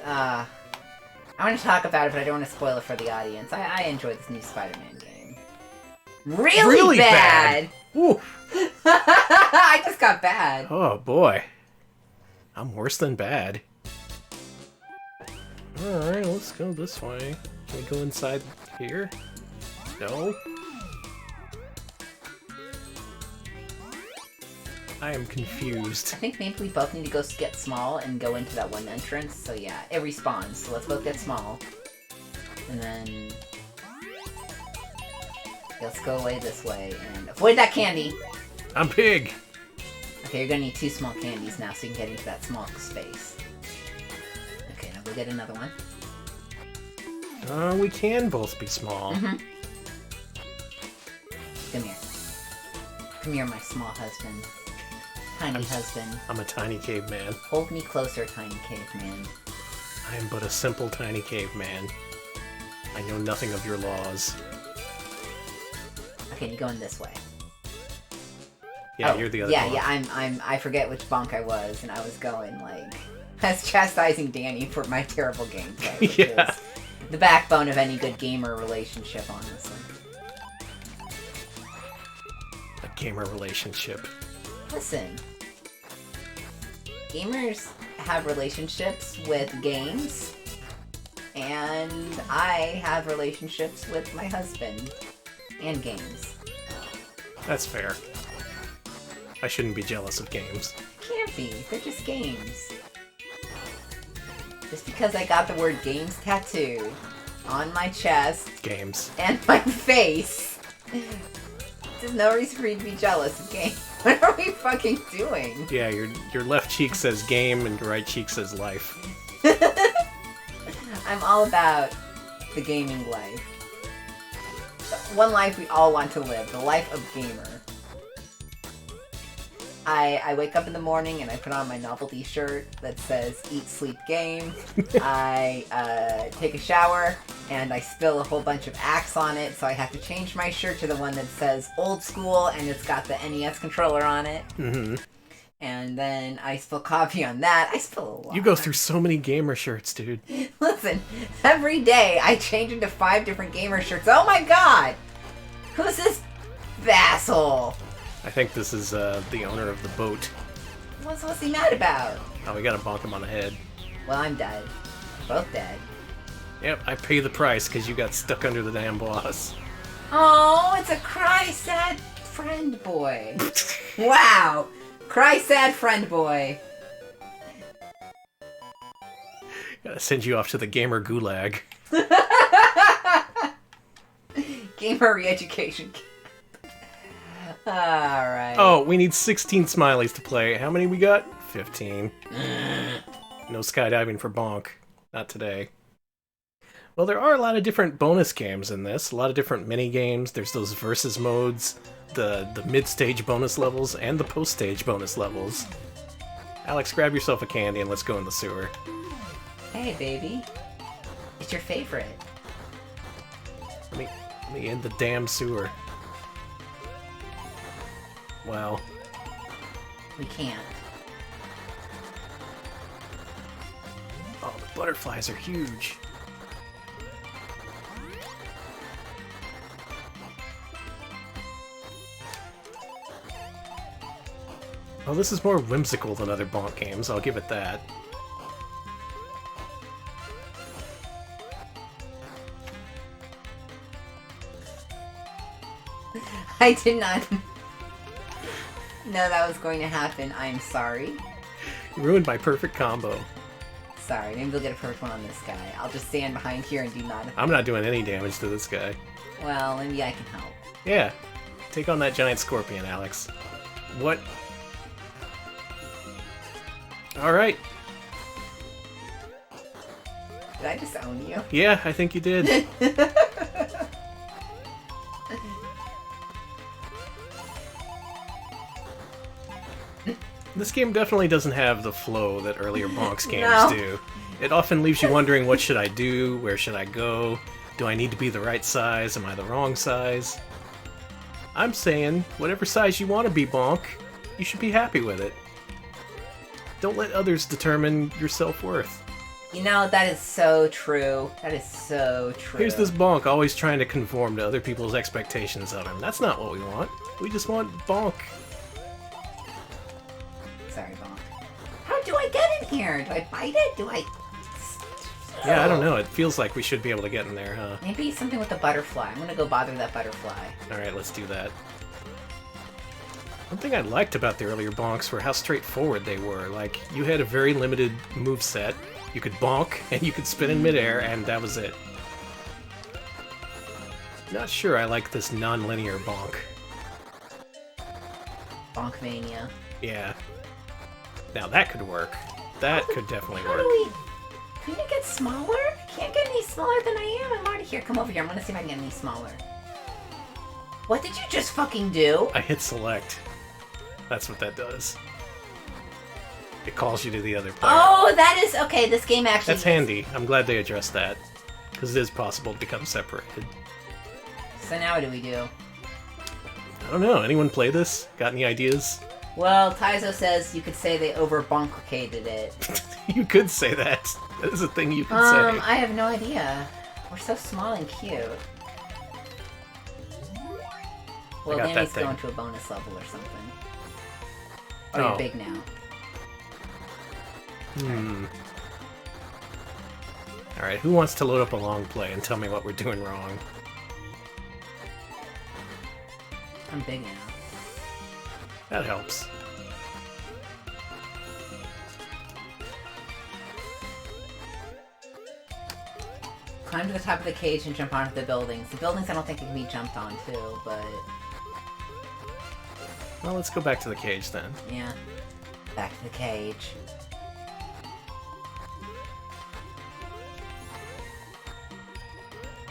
I want to talk about it, but I don't want to spoil it for the audience. I enjoyed this new Spider-Man game. Really bad! Woo. I just got bad. Oh boy. I'm worse than bad. Alright, let's go this way. Can we go inside here? No? I am confused. I think maybe we both need to go get small and go into that one entrance. So yeah, it respawns. So let's both get small. And then... let's go away this way and avoid that candy! I'm big! Okay, you're gonna need 2 small candies now so you can get into that small space. Okay, now go get another one. We can both be small. Mm-hmm. Come here. Come here, my small husband. Tiny husband. I'm a tiny caveman. Hold me closer, tiny caveman. I am but a simple tiny caveman. I know nothing of your laws. Okay, you go in this way. Yeah, you're the other one. Yeah, I forget which bonk I was, and I was going, like... I was chastising Danny for my terrible gameplay, which Yeah. is the backbone of any good gamer relationship, honestly. A gamer relationship. Listen. Gamers have relationships with games, and I have relationships with my husband and games. That's fair. I shouldn't be jealous of games. Can't be. They're just games. Just because I got the word games tattooed on my chest Games. and my face There's no reason for you to be jealous, okay? What are we fucking doing? Yeah, your left cheek says game and your right cheek says life. I'm all about the gaming life. The one life we all want to live, the life of gamer. I wake up in the morning and I put on my novelty shirt that says Eat, Sleep, Game. I take a shower and I spill a whole bunch of Axe on it, so I have to change my shirt to the one that says Old School and it's got the NES controller on it. Mm-hmm. And then I spill coffee on that. I spill a lot. You go through so many gamer shirts, dude. Listen, every day I change into 5 different gamer shirts. Oh my god! Who's this asshole? I think this is the owner of the boat. What's he mad about? Oh, we gotta bonk him on the head. Well, I'm dead. We're both dead. Yep, I pay the price because you got stuck under the damn boss. Oh, it's a cry sad friend boy. Wow! Cry sad friend boy. Gotta send you off to the gamer gulag. Gamer re-education. Alright. Oh, we need 16 smileys to play. How many we got? 15. No skydiving for Bonk. Not today. Well, there are a lot of different bonus games in this. A lot of different mini-games. There's those versus modes, the mid-stage bonus levels, and the post-stage bonus levels. Alex, grab yourself a candy and let's go in the sewer. Hey, baby. It's your favorite. Let me in the damn sewer. Well, We can't. oh, the butterflies are huge. Well, this is more whimsical than other Bonk games, I'll give it that. I did not know that was going to happen. I'm sorry. You ruined my perfect combo. Sorry, maybe we'll get a perfect one on this guy. I'll just stand behind here and do nothing. I'm not doing any damage to this guy. Well, maybe I can help. Yeah, take on that giant scorpion, Alex. What? Alright. Did I just own you? Yeah, I think you did. This game definitely doesn't have the flow that earlier Bonk's games No. do. It often leaves you wondering, what should I do? Where should I go? Do I need to be the right size? Am I the wrong size? I'm saying, whatever size you want to be, Bonk, you should be happy with it. Don't let others determine your self-worth. You know, that is so true. That is so true. Here's this Bonk always trying to conform to other people's expectations of him. That's not what we want. We just want Bonk. Sorry, Bonk. How do I get in here? Do I bite it? Do I... Yeah, I don't know. It feels like we should be able to get in there, huh? Maybe something with the butterfly. I'm gonna go bother that butterfly. Alright, let's do that. One thing I liked about the earlier Bonks were how straightforward they were. Like, you had a very limited moveset. You could bonk, and you could spin in midair, and that was it. Not sure I like this non-linear bonk. Bonkmania. Yeah. Now that could work. That could definitely How work. do we... Can you get smaller? I can't get any smaller than I am. I'm already here. Come over here. I'm gonna see if I can get any smaller. What did you just fucking do? I hit select. That's what that does. It calls you to the other player. Oh, that is... Okay, this game actually... That's handy. I'm glad they addressed that. Because it is possible to become separated. So now what do we do? I don't know. Anyone play this? Got any ideas? Well, Taizo says you could say they over-bonkicated it. You could say that. That is a thing you could say. I have no idea. We're so small and cute. Well, got that Danny's thing. going to a bonus level or something. Oh, Oh. you're big now. Alright, who wants to load up a long play and tell me what we're doing wrong? I'm big now. That helps. Climb to the top of the cage and jump onto the buildings. The buildings I don't think can be jumped onto, but... Well, let's go back to the cage then. Yeah. Back to the cage.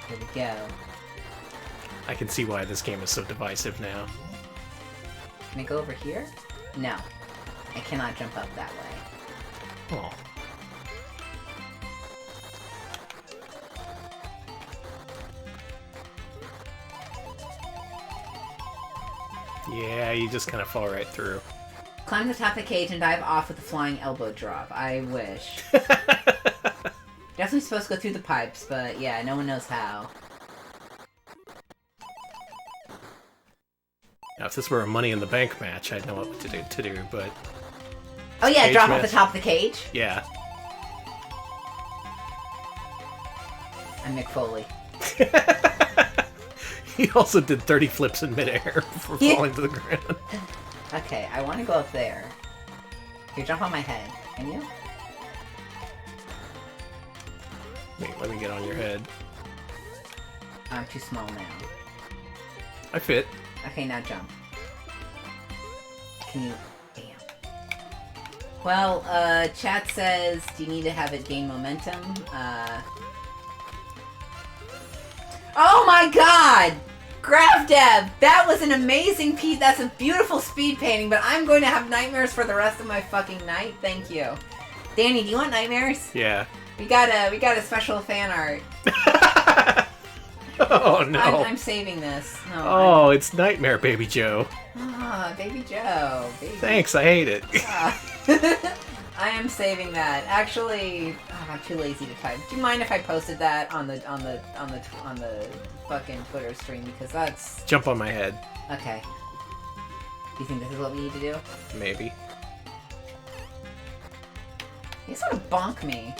Here we go. I can see why this game is so divisive now. Can I go over here? No. I cannot jump up that way. Oh. Yeah, you just kind of fall right through. Climb the top of the cage and dive off with a flying elbow drop. I wish. Definitely supposed to go through the pipes, but yeah, no one knows how. Now, if this were a Money in the Bank match, I'd know what to do, but... Oh yeah, Cage drop match? off the top of the cage? Yeah. I'm Mick Foley. He also did 30 flips in midair before falling to the ground. Okay, I want to go up there. You jump on my head, can you? Wait, let me get on your head. I'm too small now. I fit. Okay, now jump. Can you... Damn. Well, chat says, do you need to have it gain momentum? Oh my god! GrafDev! That was an amazing piece. That's a beautiful speed painting, but I'm going to have nightmares for the rest of my fucking night. Thank you. Danny, do you want nightmares? Yeah. We got a special fan art. Oh, no. I'm saving this. No, Oh, it's Nightmare, Baby Joe. Baby Joe. Baby. Thanks, I hate it. I am saving that. Actually, I'm too lazy to type. Do you mind if I posted that on the fucking Twitter stream, because that's... Jump on my head. Okay. Do you think this is what we need to do? Maybe. You sort of bonk me.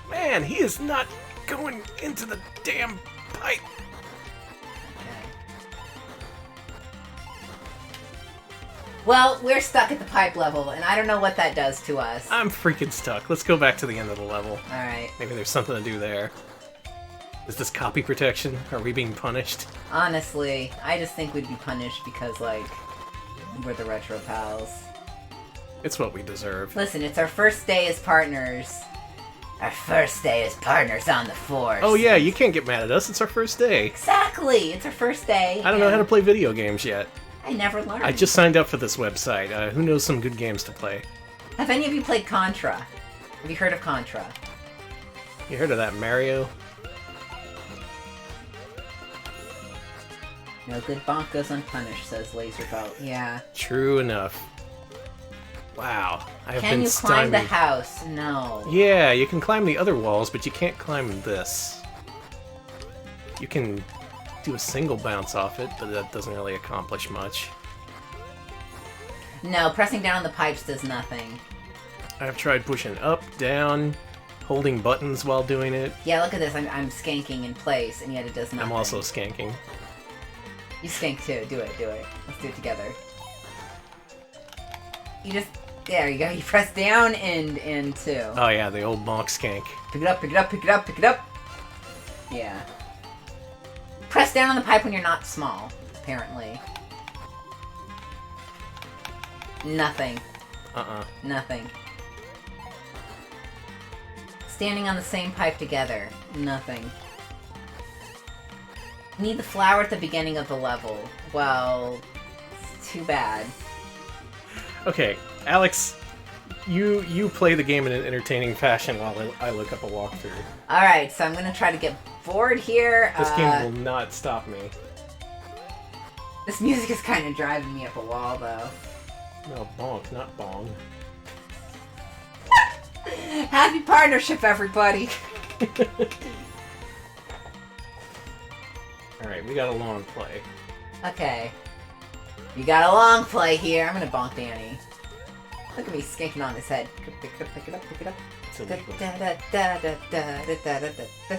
Man, he is not going into the damn pipe. Okay. Well, we're stuck at the pipe level, and I don't know what that does to us. I'm freaking stuck. Let's go back to the end of the level. Alright. Maybe there's something to do there. Is this copy protection? Are we being punished? Honestly, I just think we'd be punished because, like, we're the Retro Pals. It's what we deserve. Listen, it's our first day as partners. Our first day as partners on the Force. Oh yeah, you can't get mad at us. It's our first day. Exactly! It's our first day. I don't know how to play video games yet. I never learned. I just signed up for this website. Who knows some good games to play? Have any of you played Contra? Have you heard of Contra? You heard of that, Mario? No good bonk goes unpunished, says Laserbelt. Yeah. True enough. Wow, I have Can been you climb stymied. the house? No. Yeah, you can climb the other walls, but you can't climb this. You can do a single bounce off it, but that doesn't really accomplish much. No, pressing down on the pipes does nothing. I've tried pushing up, down, holding buttons while doing it. Yeah, look at this. I'm skanking in place, and yet it does nothing. I'm also skanking. You skank too. Do it. Do it. Let's do it together. You just... There you go. You press down and two. Oh yeah, the old bonk skank. Pick it up, pick it up, pick it up, pick it up. Yeah. Press down on the pipe when you're not small, apparently. Nothing. Nothing. Standing on the same pipe together. Nothing. Need the flower at the beginning of the level. Well, it's too bad. Okay, Alex, you play the game in an entertaining fashion while I look up a walkthrough. Alright, so I'm gonna try to get bored here. This game will not stop me. This music is kind of driving me up a wall, though. No, bonk, not bong. Happy partnership, everybody! Alright, we got a long play. Okay. You got a long play here. I'm gonna bonk Danny. Look at me skanking on his head. Pick it up, pick it up, pick it up. It's illegal.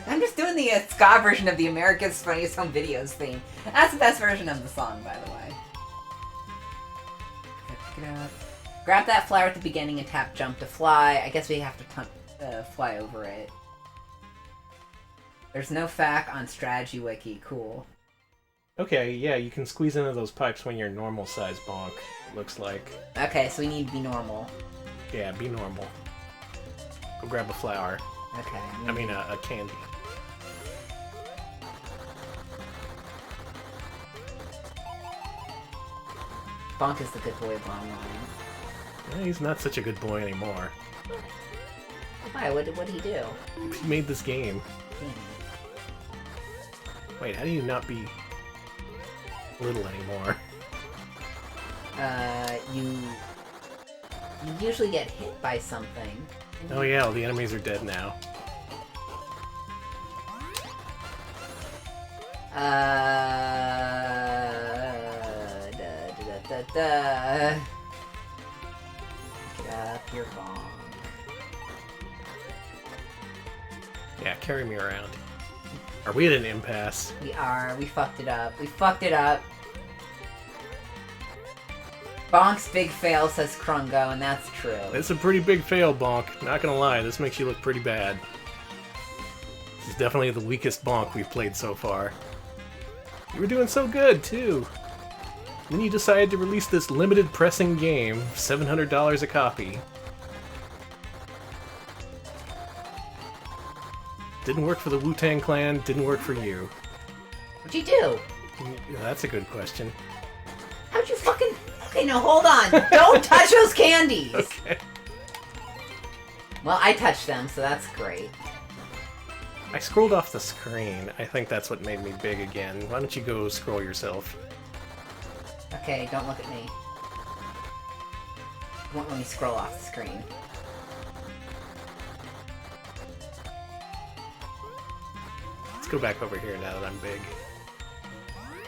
I'm just doing the ska version of the America's Funniest Home Videos theme. That's the best version of the song, by the way. Pick it up. Grab that flower at the beginning and tap jump to fly. I guess we have to fly over it. There's no FAQ on Strategy Wiki. Cool. Okay, yeah, you can squeeze into those pipes when you're normal size Bonk, it looks like. Okay, so we need to be normal. Yeah, be normal. Go grab a flower. Okay. I mean, a candy. Bonk is the good boy of online. Yeah, he's not such a good boy anymore. Why? What did he do? He made this game. Wait, how do you not be little anymore? You usually get hit by something. Oh yeah, all the enemies are dead now. Get up, you're Bonk. Yeah, carry me around. Are we at an impasse? We are. We fucked it up. We fucked it up. Bonk's big fail, says Krungo, and that's true. It's a pretty big fail, Bonk. Not gonna lie, this makes you look pretty bad. This is definitely the weakest Bonk we've played so far. You were doing so good, too. Then you decided to release this limited pressing game, $700 a copy. Didn't work for the Wu-Tang Clan, didn't work for you. What'd you do? Yeah, that's a good question. How'd you fucking... Okay, no, hold on. Don't touch those candies! Okay. Well, I touched them, so that's great. I scrolled off the screen. I think that's what made me big again. Why don't you go scroll yourself? Okay, don't look at me. You won't let me scroll off the screen. Let's go back over here now that I'm big.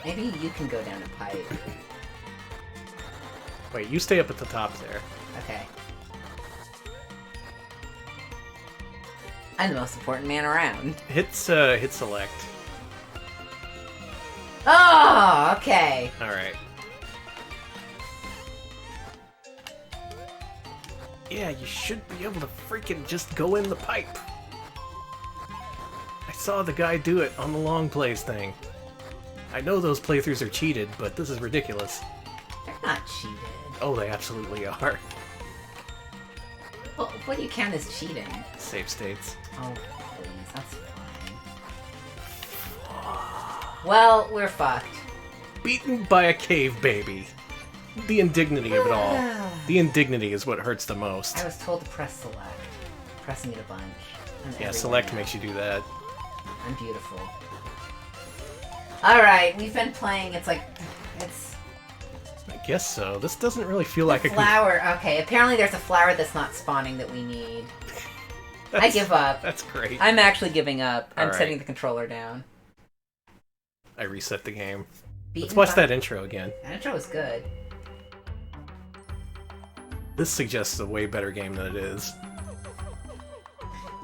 Maybe you can go down a pipe. Wait, you stay up at the top there. Okay. I'm the most important man around. Hit select. Oh, okay. Alright. Yeah, you should be able to freaking just go in the pipe. I saw the guy do it on the long plays thing. I know those playthroughs are cheated, but this is ridiculous. They're not cheated. Oh, they absolutely are. Well, what do you count as cheating? Save states. Oh, please, that's fine. Well, we're fucked. Beaten by a cave baby. The indignity of it all. The indignity is what hurts the most. I was told to press select. Pressing it a bunch. Yeah, select makes you do that. I'm beautiful. Alright, we've been playing, it's I guess so. This doesn't really feel like a flower. Okay, apparently there's a flower that's not spawning that we need. I give up. That's great. I'm actually giving up. I'm Alright. setting the controller down. I reset the game. Beaten Let's watch by- that intro again. That intro was good. This suggests a way better game than it is.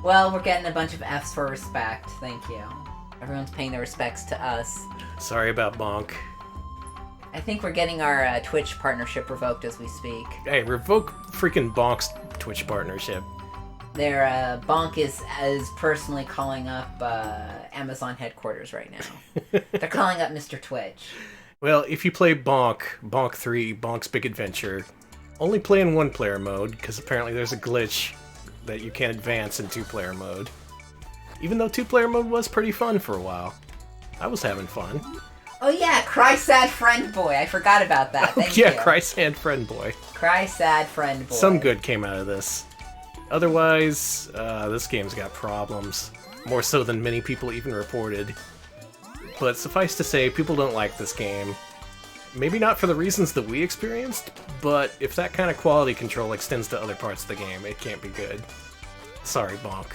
Well, we're getting a bunch of Fs for respect. Thank you. Everyone's paying their respects to us. Sorry about Bonk. I think we're getting our Twitch partnership revoked as we speak. Hey, revoke freaking Bonk's Twitch partnership. Their Bonk is personally calling up Amazon headquarters right now. They're calling up Mr. Twitch. Well, if you play Bonk, Bonk 3, Bonk's Big Adventure, only play in one-player mode, because apparently there's a glitch that you can't advance in two-player mode. Even though two-player mode was pretty fun for a while. I was having fun. Oh yeah, Cry Sad Friend Boy. I forgot about that. Thank you. Cry Sad Friend Boy. Cry Sad Friend Boy. Some good came out of this. Otherwise, this game's got problems. More so than many people even reported. But suffice to say, people don't like this game. Maybe not for the reasons that we experienced, but if that kind of quality control extends to other parts of the game, it can't be good. Sorry, Bonk.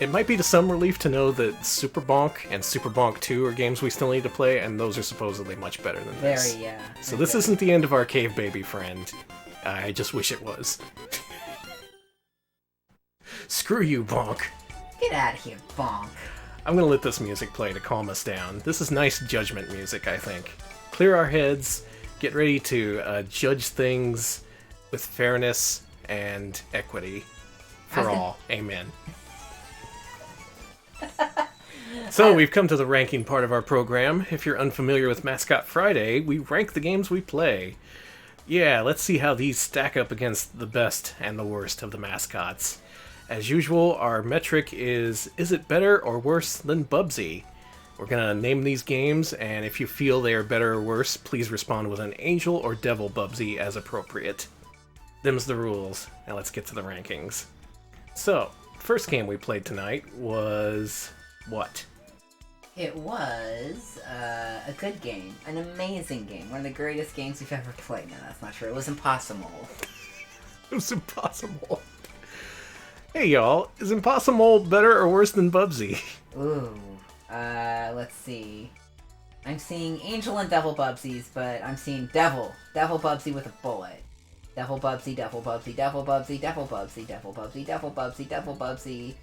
It might be to some relief to know that Super Bonk and Super Bonk 2 are games we still need to play, and those are supposedly much better than this. Very, yeah. So this isn't the end of our cave baby friend. I just wish it was. Screw you, Bonk. Get out of here, Bonk. I'm gonna let this music play to calm us down. This is nice judgment music, I think. Clear our heads, get ready to judge things with fairness and equity for all. Amen. So we've come to the ranking part of our program. If you're unfamiliar with Mascot Friday, we rank the games we play. Yeah, let's see how these stack up against the best and the worst of the mascots. As usual, our metric is it better or worse than Bubsy? We're gonna name these games, and if you feel they are better or worse, please respond with an angel or devil Bubsy as appropriate. Them's the rules. Now let's get to the rankings. So, first game we played tonight was... what? It was a good game. An amazing game. One of the greatest games we've ever played. No, that's not true. It was Impossamole. It was Impossamole. Hey y'all, is Impossamole better or worse than Bubsy? Ooh. Let's see. I'm seeing Angel and Devil Bubsies, but I'm seeing Devil. Devil Bubsy with a bullet. Devil Bubsy, Devil Bubsy, Devil Bubsy, Devil Bubsy, Devil Bubsy, Devil Bubsy, Devil Bubsy,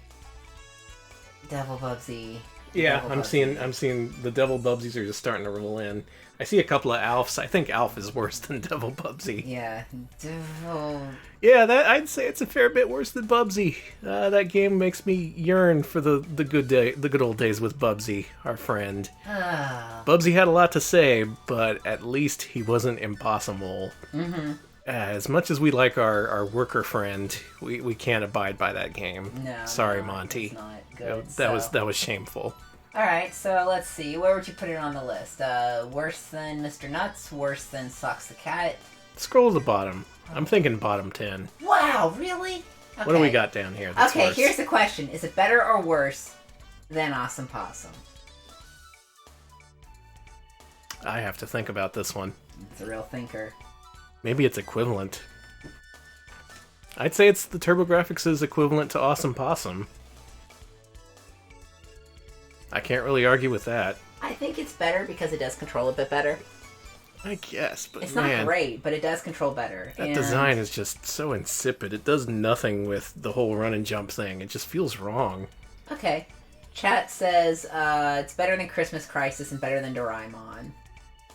Devil Bubsy. Yeah, Devil I'm Bubsy. seeing the Devil Bubsies are just starting to roll in. I see a couple of Alfs. I think Alf is worse than Devil Bubsy. Yeah, Devil. Yeah, I'd say it's a fair bit worse than Bubsy. That game makes me yearn for the good old days with Bubsy, our friend. Bubsy had a lot to say, but at least he wasn't Impossamole. Mm-hmm. As much as we like our worker friend, we can't abide by that game. No. Sorry, no, Monty. It's not good. That was shameful. Alright, so let's see. Where would you put it on the list? Worse than Mr. Nuts? Worse than Socks the Cat? Scroll to the bottom. I'm thinking bottom 10. Wow, really? Okay. What do we got down here that's Okay, worse? here's the question. Is it better or worse than Awesome Possum? I have to think about this one. It's a real thinker. Maybe it's equivalent. I'd say it's the TurboGrafx's equivalent to Awesome Possum. I can't really argue with that. I think it's better because it does control a bit better. I guess, but It's man, not great, but it does control better. that design is just so insipid. It does nothing with the whole run and jump thing. It just feels wrong. Okay. Chat says it's better than Christmas Crisis and better than Doraemon.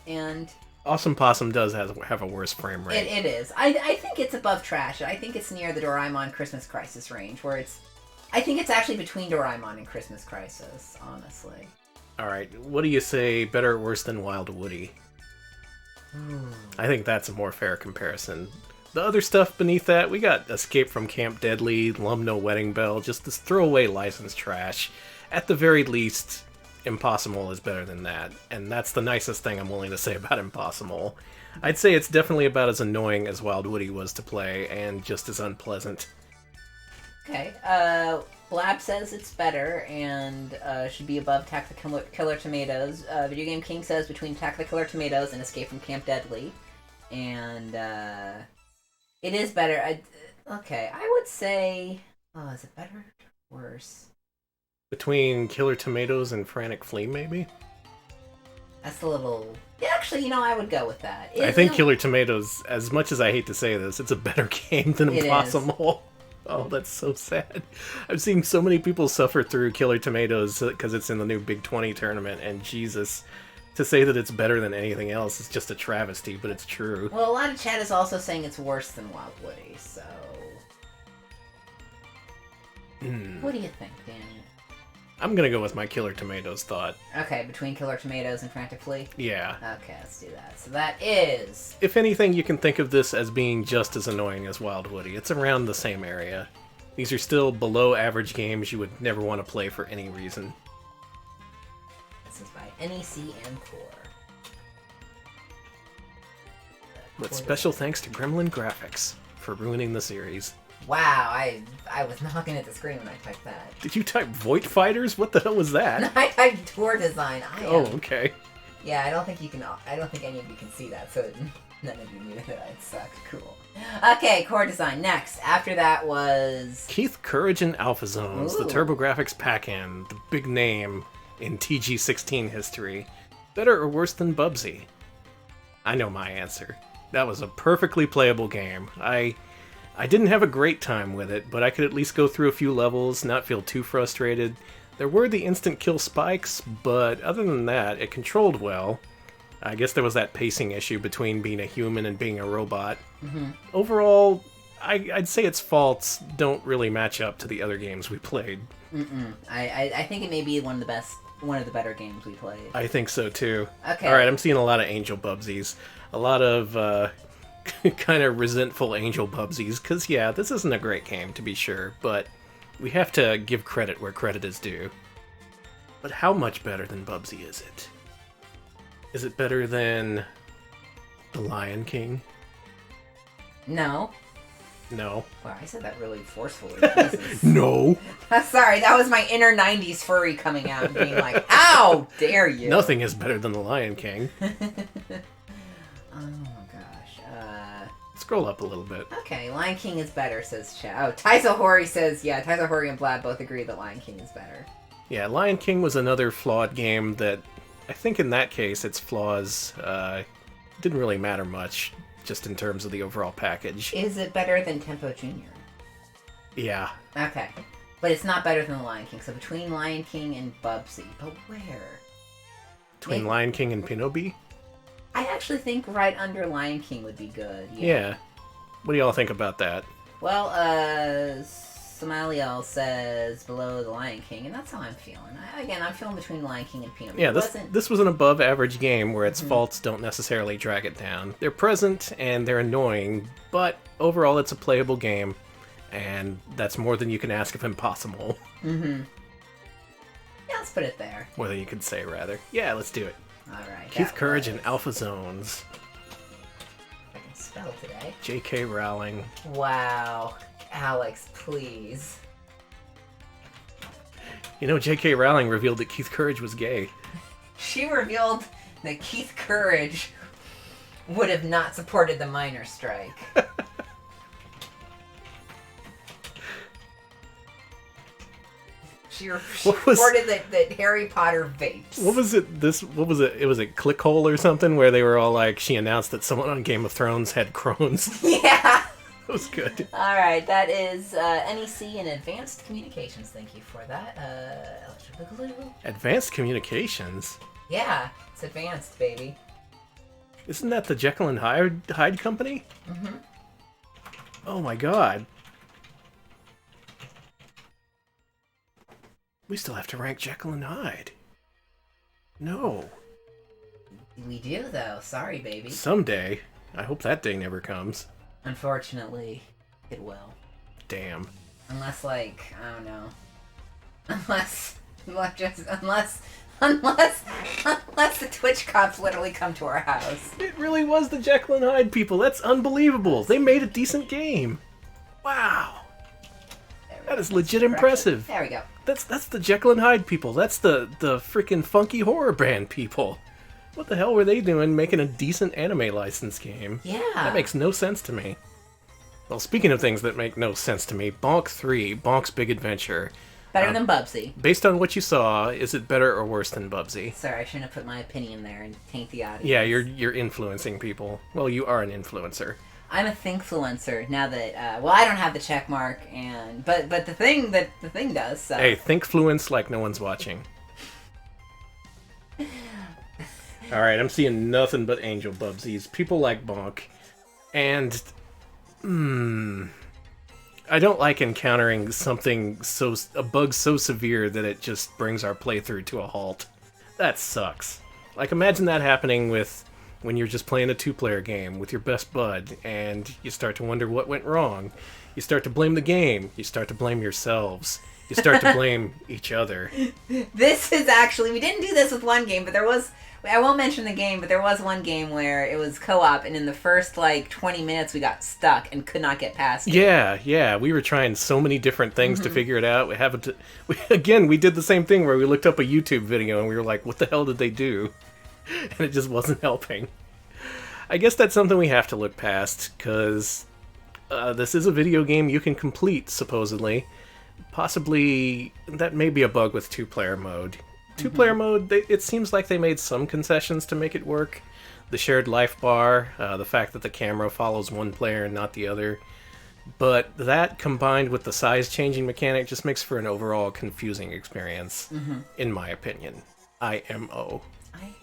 And Awesome Possum does have a worse frame rate. it is. I think it's above trash. I think it's near the Doraemon Christmas Crisis range, where it's... I think it's actually between Doraemon and Christmas Crisis, honestly. Alright, what do you say, better or worse than Wild Woody? I think that's a more fair comparison. The other stuff beneath that, we got Escape from Camp Deadly, Lum No Wedding Bell, just this throwaway license trash. At the very least, Impossamole is better than that, and that's the nicest thing I'm willing to say about Impossamole. I'd say it's definitely about as annoying as Wild Woody was to play, and just as unpleasant. Okay. Blab says it's better and should be above Attack the Killer Tomatoes. Video Game King says between Attack the Killer Tomatoes and Escape from Camp Deadly. And it is better. I would say... Oh, is it better or worse? Between Killer Tomatoes and Frantic Flea, maybe? That's a little... Yeah, actually, I would go with that. I think Killer Tomatoes, as much as I hate to say this, it's a better game than It Impossamole. Oh, that's so sad. I've seen so many people suffer through Killer Tomatoes because it's in the new Big 20 tournament, and Jesus, to say that it's better than anything else is just a travesty, but it's true. Well, a lot of chat is also saying it's worse than Wild Woody, so... What do you think, Danny? I'm gonna go with my Killer Tomatoes thought. Okay, between Killer Tomatoes and Frantic Flea? Yeah. Okay, let's do that. So that is... If anything, you can think of this as being just as annoying as Wild Woody. It's around the same area. These are still below average games you would never want to play for any reason. This is by NEC and Core. But special thanks to Gremlin Graphics for ruining the series. Wow, I was not looking at the screen when I typed that. Did you type Voight Fighters? What the hell was that? I typed tour design. Oh, okay. Yeah, I don't think any of you can see that, so none of you knew that I'd suck. Cool. Okay, core design. Next. After that was... Keith Courage and Alpha Zones, Ooh. the TurboGrafx pack-in, the big name in TG16 history. Better or worse than Bubsy? I know my answer. That was a perfectly playable game. I didn't have a great time with it, but I could at least go through a few levels, not feel too frustrated. There were the instant kill spikes, but other than that, it controlled well. I guess there was that pacing issue between being a human and being a robot. Mm-hmm. Overall, I'd say its faults don't really match up to the other games we played. I think it may be one of the best one of the better games we played. I think so too. Okay. All right, I'm seeing a lot of Angel Bubsies. A lot of kind of resentful Angel Bubsies. Because, yeah, this isn't a great game, to be sure. But we have to give credit where credit is due. But how much better than Bubsy is it? Is it better than The Lion King? No. No. Wow, I said that really forcefully. Jesus. No. Sorry, that was my inner 90s furry coming out and being like, how dare you? Nothing is better than The Lion King. Oh gosh. Scroll up a little bit. Okay, Lion King is better, says Chat. Oh, Taiso Hori says, yeah, Taiso Hori and Blad both agree that Lion King is better. Yeah, Lion King was another flawed game that, I think in that case, its flaws didn't really matter much, just in terms of the overall package. Is it better than Tempo Jr.? Yeah. Okay. But it's not better than the Lion King, so between Lion King and Bubsy. But where? Between Maybe. Lion King and Pinobi? I actually think right under Lion King would be good. Yeah. What do y'all think about that? Well, Somaliel says below the Lion King, and that's how I'm feeling. I'm feeling between Lion King and Pinot. Yeah, this was an above-average game where its faults don't necessarily drag it down. They're present, and they're annoying, but overall it's a playable game, and that's more than you can ask of Impossamole. Mm-hmm. Yeah, let's put it there. More than you could say, rather. Yeah, let's do it. Alright. Keith Courage and Alpha Zones. I can spell today. J.K. Rowling. Wow. Alex, please. You know, J.K. Rowling revealed that Keith Courage was gay. She revealed that Keith Courage would have not supported the miners' strike. She reported that Harry Potter vapes. What was it? It was a Clickhole or something where they were all like, she announced that someone on Game of Thrones had Crohn's. Yeah. That was good. All right, that is NEC and Advanced Communications. Thank you for that. Electric Boogaloo. Advanced Communications? Yeah, it's advanced, baby. Isn't that the Jekyll and Hyde company? Mm-hmm. Oh my god. We still have to rank Jekyll and Hyde. No. We do, though. Sorry, baby. Someday. I hope that day never comes. Unfortunately, it will. Damn. Unless, like, I don't know. Unless the Twitch cops literally come to our house. It really was the Jekyll and Hyde people. That's unbelievable. They made a decent game. Wow. That is legit impressive. There we go. That's the Jekyll and Hyde people. That's the freaking funky horror band people. What the hell were they doing making a decent anime license game? Yeah. That makes no sense to me. Well, speaking of things that make no sense to me, Bonk 3, Bonk's Big Adventure. Better than Bubsy. Based on what you saw, is it better or worse than Bubsy? Sorry, I shouldn't have put my opinion there and taint the audience. Yeah, you're influencing people. Well, you are an influencer. I'm a thinkfluencer now that I don't have the check mark, but the thing does. So. Hey, thinkfluence like no one's watching. All right, I'm seeing nothing but Angel Bubsies. People like Bonk, and I don't like encountering a bug so severe that it just brings our playthrough to a halt. That sucks. Like, imagine that happening when you're just playing a two-player game with your best bud, and you start to wonder what went wrong. You start to blame the game. You start to blame yourselves. You start to blame each other. This is actually, we didn't do this with one game, but I won't mention the game, but there was one game where it was co-op, and in the first, 20 minutes we got stuck and could not get past it. Yeah, we were trying so many different things to figure it out. We did the same thing where we looked up a YouTube video, and we were like, what the hell did they do? And it just wasn't helping. I guess that's something we have to look past, because this is a video game you can complete, supposedly. Possibly, that may be a bug with two-player mode. Two-player mode, it seems like they made some concessions to make it work. The shared life bar, the fact that the camera follows one player and not the other. But that, combined with the size-changing mechanic, just makes for an overall confusing experience, in my opinion. IMO.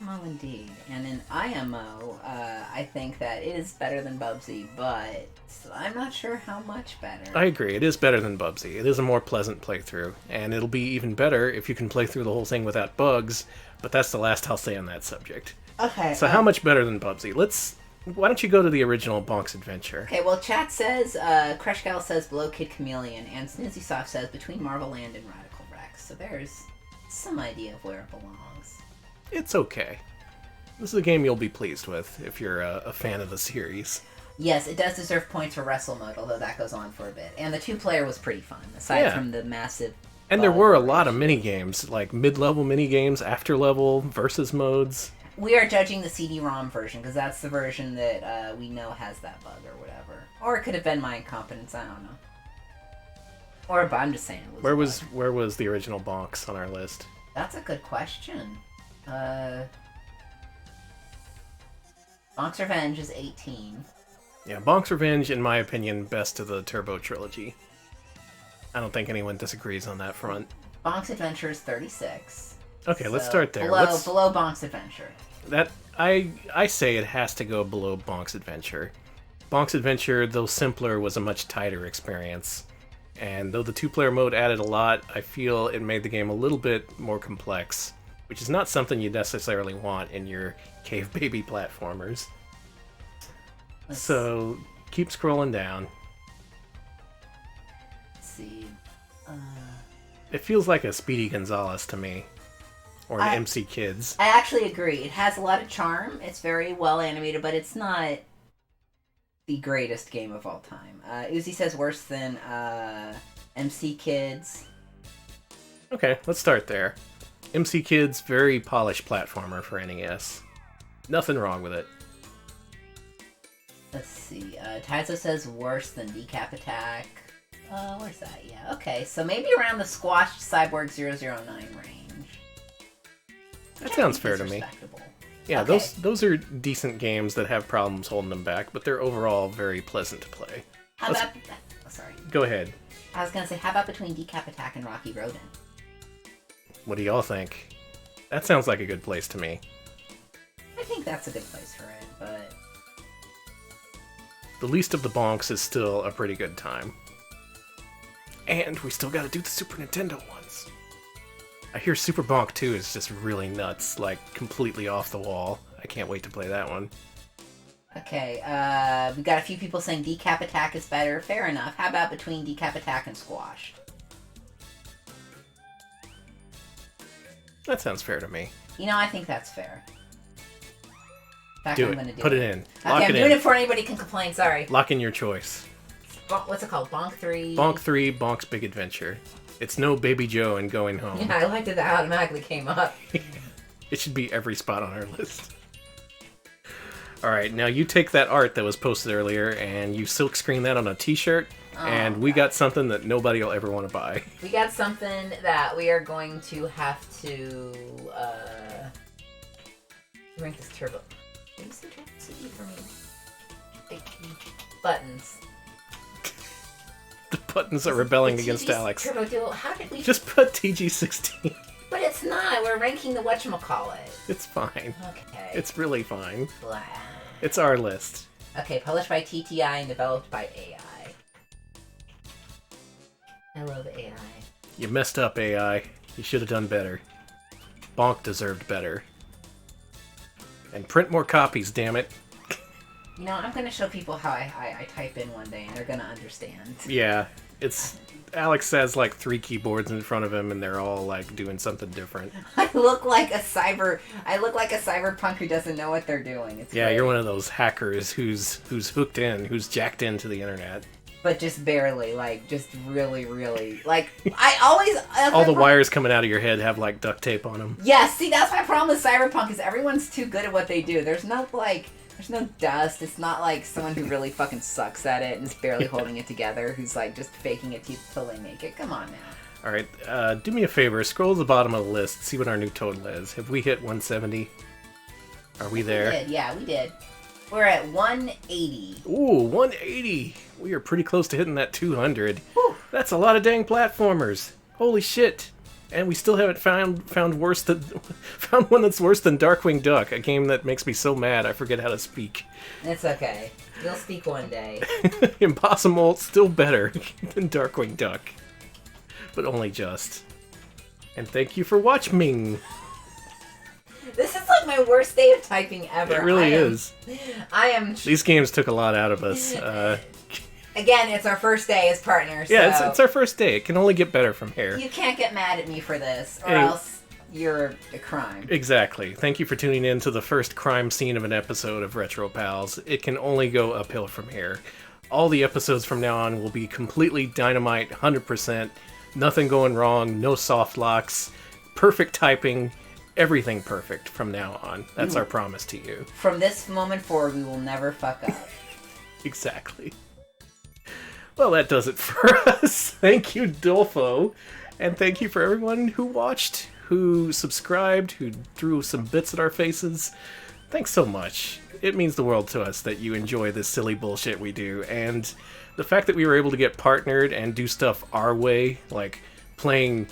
IMO indeed. And in IMO, I think that it is better than Bubsy, but I'm not sure how much better. I agree. It is better than Bubsy. It is a more pleasant playthrough, and it'll be even better if you can play through the whole thing without bugs, but that's the last I'll say on that subject. Okay. So how much better than Bubsy? Why don't you go to the original Bonk's Adventure? Okay, well, chat says, Crush Gal says Below Kid Chameleon, and Snoozy Soft says Between Marvel Land and Radical Rex. So there's some idea of where it belongs. It's okay. This is a game you'll be pleased with if you're a fan of the series. Yes, it does deserve points for Wrestle Mode, although that goes on for a bit. And the 2-player was pretty fun, aside from the massive... And there were a lot of mini-games, like mid-level mini-games, after-level, versus modes. We are judging the CD-ROM version, because that's the version that we know has that bug or whatever. Or it could have been my incompetence, I don't know. But I'm just saying it was Where was the original Bonks on our list? That's a good question. Bonk's Revenge is 18. Yeah, Bonk's Revenge, in my opinion, best of the Turbo trilogy. I don't think anyone disagrees on that front. Bonk's Adventure is 36. Okay, let's start there. Below Bonk's Adventure. I say it has to go below Bonk's Adventure. Bonk's Adventure, though simpler, was a much tighter experience. And though the 2-player mode added a lot, I feel it made the game a little bit more complex, which is not something you necessarily want in your cave baby platformers. So, keep scrolling down. Let's see. It feels like a Speedy Gonzales to me. Or an MC Kids. I actually agree. It has a lot of charm. It's very well animated, but it's not the greatest game of all time. Uzi says worse than MC Kids. Okay, let's start there. MC Kids, very polished platformer for NES. Nothing wrong with it. Let's see. Taizo says worse than Decap Attack. Where's that? Yeah, okay. So maybe around the squashed Cyborg 009 range. That sounds fair to me. Yeah, okay. those are decent games that have problems holding them back, but they're overall very pleasant to play. How about... sorry. Go ahead. I was going to say, how about between Decap Attack and Rocky Rodin? What do y'all think? That sounds like a good place to me. I think that's a good place for it, but... The least of the Bonks is still a pretty good time. And we still gotta do the Super Nintendo ones. I hear Super Bonk 2 is just really nuts, like completely off the wall. I can't wait to play that one. Okay, we got a few people saying Decap Attack is better. Fair enough. How about between Decap Attack and Squashed? That sounds fair to me. You know, I think that's fair. In fact, Do I'm it. gonna do Put it in. Okay, Lock I'm it doing in. it before anybody can complain. Sorry. Lock in your choice. What's it called? Bonk 3? Bonk 3, Bonk's Big Adventure. It's no Baby Joe and Going Home. Yeah, I liked that that automatically came up. It should be every spot on our list. Alright, now you take that art that was posted earlier and you silkscreen that on a t-shirt, and we got something that nobody will ever want to buy. We got something that we are going to have to rank this turbo. What is the turbo CD for me? Like, buttons. The buttons are rebelling The against TG Alex. Turbo Duo. How did we? Just put TG16. But it's not. We're ranking the whatchamacallit. It's fine. Okay. It's really fine. Blah. It's our list. Okay, published by TTI and developed by AI. I love AI. You messed up, AI. You should have done better. Bonk deserved better. And print more copies, damn it. You know, I'm going to show people how I type in one day, and they're going to understand. Yeah, it's... Alex has like 3 keyboards in front of him, and they're all like doing something different. I look like a cyberpunk who doesn't know what they're doing. It's Yeah, great. you're one of those hackers who's hooked in, who's jacked into the internet. But just barely, like, just really, really, like, I always... All the wires coming out of your head have like duct tape on them. Yeah, see, that's my problem with cyberpunk, is everyone's too good at what they do. There's no dust. It's not like someone who really fucking sucks at it and is barely holding it together, who's like just faking it till they make it. Come on now. Alright, do me a favor, scroll to the bottom of the list, see what our new total is. Have we hit 170? Are we there? We did, yeah, we did. We're at 180. Ooh, 180! We are pretty close to hitting that 200. Whew. That's a lot of dang platformers. Holy shit. And we still haven't found one that's worse than Darkwing Duck, a game that makes me so mad I forget how to speak. It's okay. You'll speak one day. Impossamole, still better than Darkwing Duck. But only just. And thank you for watching. This is like my worst day of typing ever. It really is. I am... These games took a lot out of us. Again, it's our first day as partners. Yeah, so it's our first day. It can only get better from here. you can't get mad at me for this, or else you're a crime. Exactly. Thank you for tuning in to the first crime scene of an episode of Retro Pals. It can only go uphill from here. All the episodes from now on will be completely dynamite, 100%. Nothing going wrong, no soft locks, perfect typing, everything perfect from now on. That's our promise to you. From this moment forward, we will never fuck up. Exactly. Well, that does it for us. Thank you, Dolfo. And thank you for everyone who watched, who subscribed, who threw some bits at our faces. Thanks so much. It means the world to us that you enjoy this silly bullshit we do. And the fact that we were able to get partnered and do stuff our way, like playing,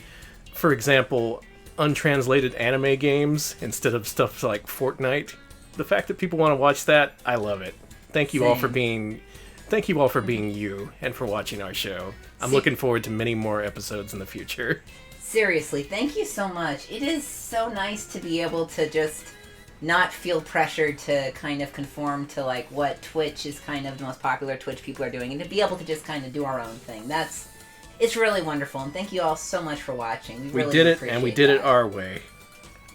for example, untranslated anime games instead of stuff like Fortnite. The fact that people want to watch that, I love it. Thank you all for being you and for watching our show. I'm looking forward to many more episodes in the future. Seriously, thank you so much. It is so nice to be able to just not feel pressured to kind of conform to like what Twitch is kind of the most popular Twitch people are doing, and to be able to just kind of do our own thing. It's really wonderful, and thank you all so much for watching. We really did it, appreciate and we did it that. our way.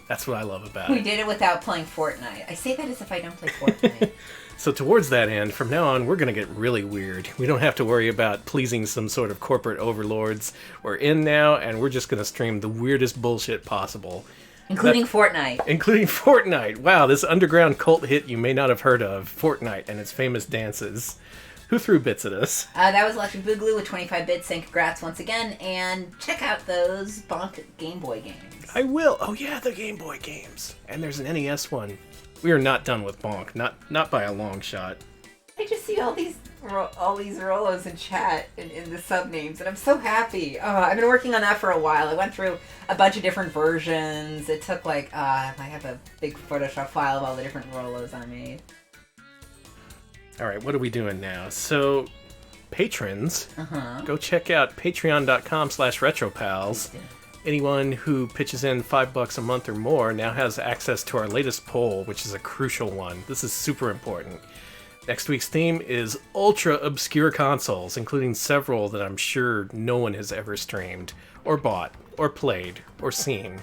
That's what I love about it. We did it without playing Fortnite. I say that as if I don't play Fortnite. So towards that end, from now on, we're going to get really weird. We don't have to worry about pleasing some sort of corporate overlords. We're in now, and we're just going to stream the weirdest bullshit possible. Including Fortnite. Including Fortnite. Wow, this underground cult hit you may not have heard of. Fortnite and its famous dances. Who threw bits at us? That was Electric Boogaloo with 25 bits, and congrats once again. And check out those Bonk Game Boy games. I will. Oh yeah, the Game Boy games. And there's an NES one. We are not done with Bonk. Not by a long shot. I just see all these Rolos in chat in the sub names, and I'm so happy. I've been working on that for a while. I went through a bunch of different versions. It took like I have a big Photoshop file of all the different Rolos I made. All right, what are we doing now? So, patrons, go check out patreon.com/retropals. Anyone who pitches in $5 a month or more now has access to our latest poll, which is a crucial one. This is super important. Next week's theme is ultra obscure consoles, including several that I'm sure no one has ever streamed, or bought, or played, or seen.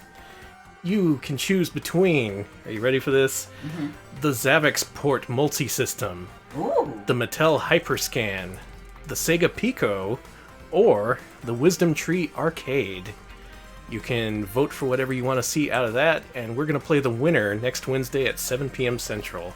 You can choose between, are you ready for this? The Zavix Port multi-system, the Mattel Hyperscan, the Sega Pico, or the Wisdom Tree Arcade. You can vote for whatever you want to see out of that, and we're going to play the winner next Wednesday at 7 p.m. Central.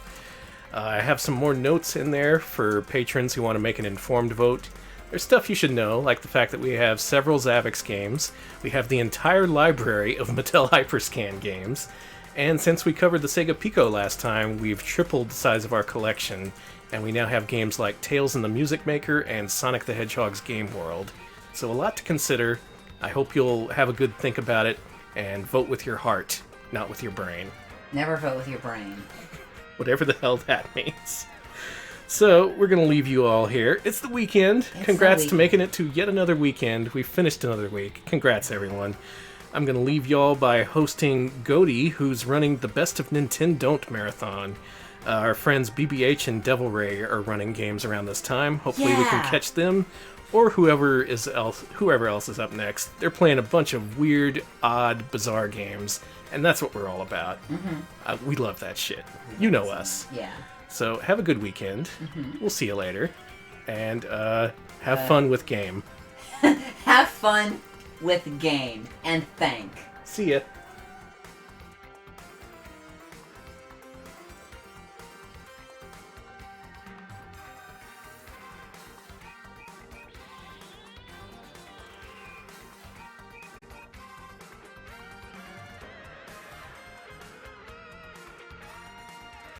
I have some more notes in there for patrons who want to make an informed vote. There's stuff you should know, like the fact that we have several Zavix games, we have the entire library of Mattel Hyperscan games, and since we covered the Sega Pico last time, we've tripled the size of our collection, and we now have games like Tales in the Music Maker and Sonic the Hedgehog's Game World. So a lot to consider. I hope you'll have a good think about it, and vote with your heart, not with your brain. Never vote with your brain. Whatever the hell that means. So, we're going to leave you all here. It's the weekend. Congrats to making it to yet another weekend. We finished another week. Congrats, everyone. I'm going to leave y'all by hosting Goaty, who's running the Best of Nintendo marathon. Our friends BBH and Devil Ray are running games around this time. Hopefully we can catch them, or whoever else is up next. They're playing a bunch of weird, odd, bizarre games, and that's what we're all about. We love that shit. You know us. Yeah. So have a good weekend. We'll see you later. And have fun with game. Have fun with game. And thank. See ya.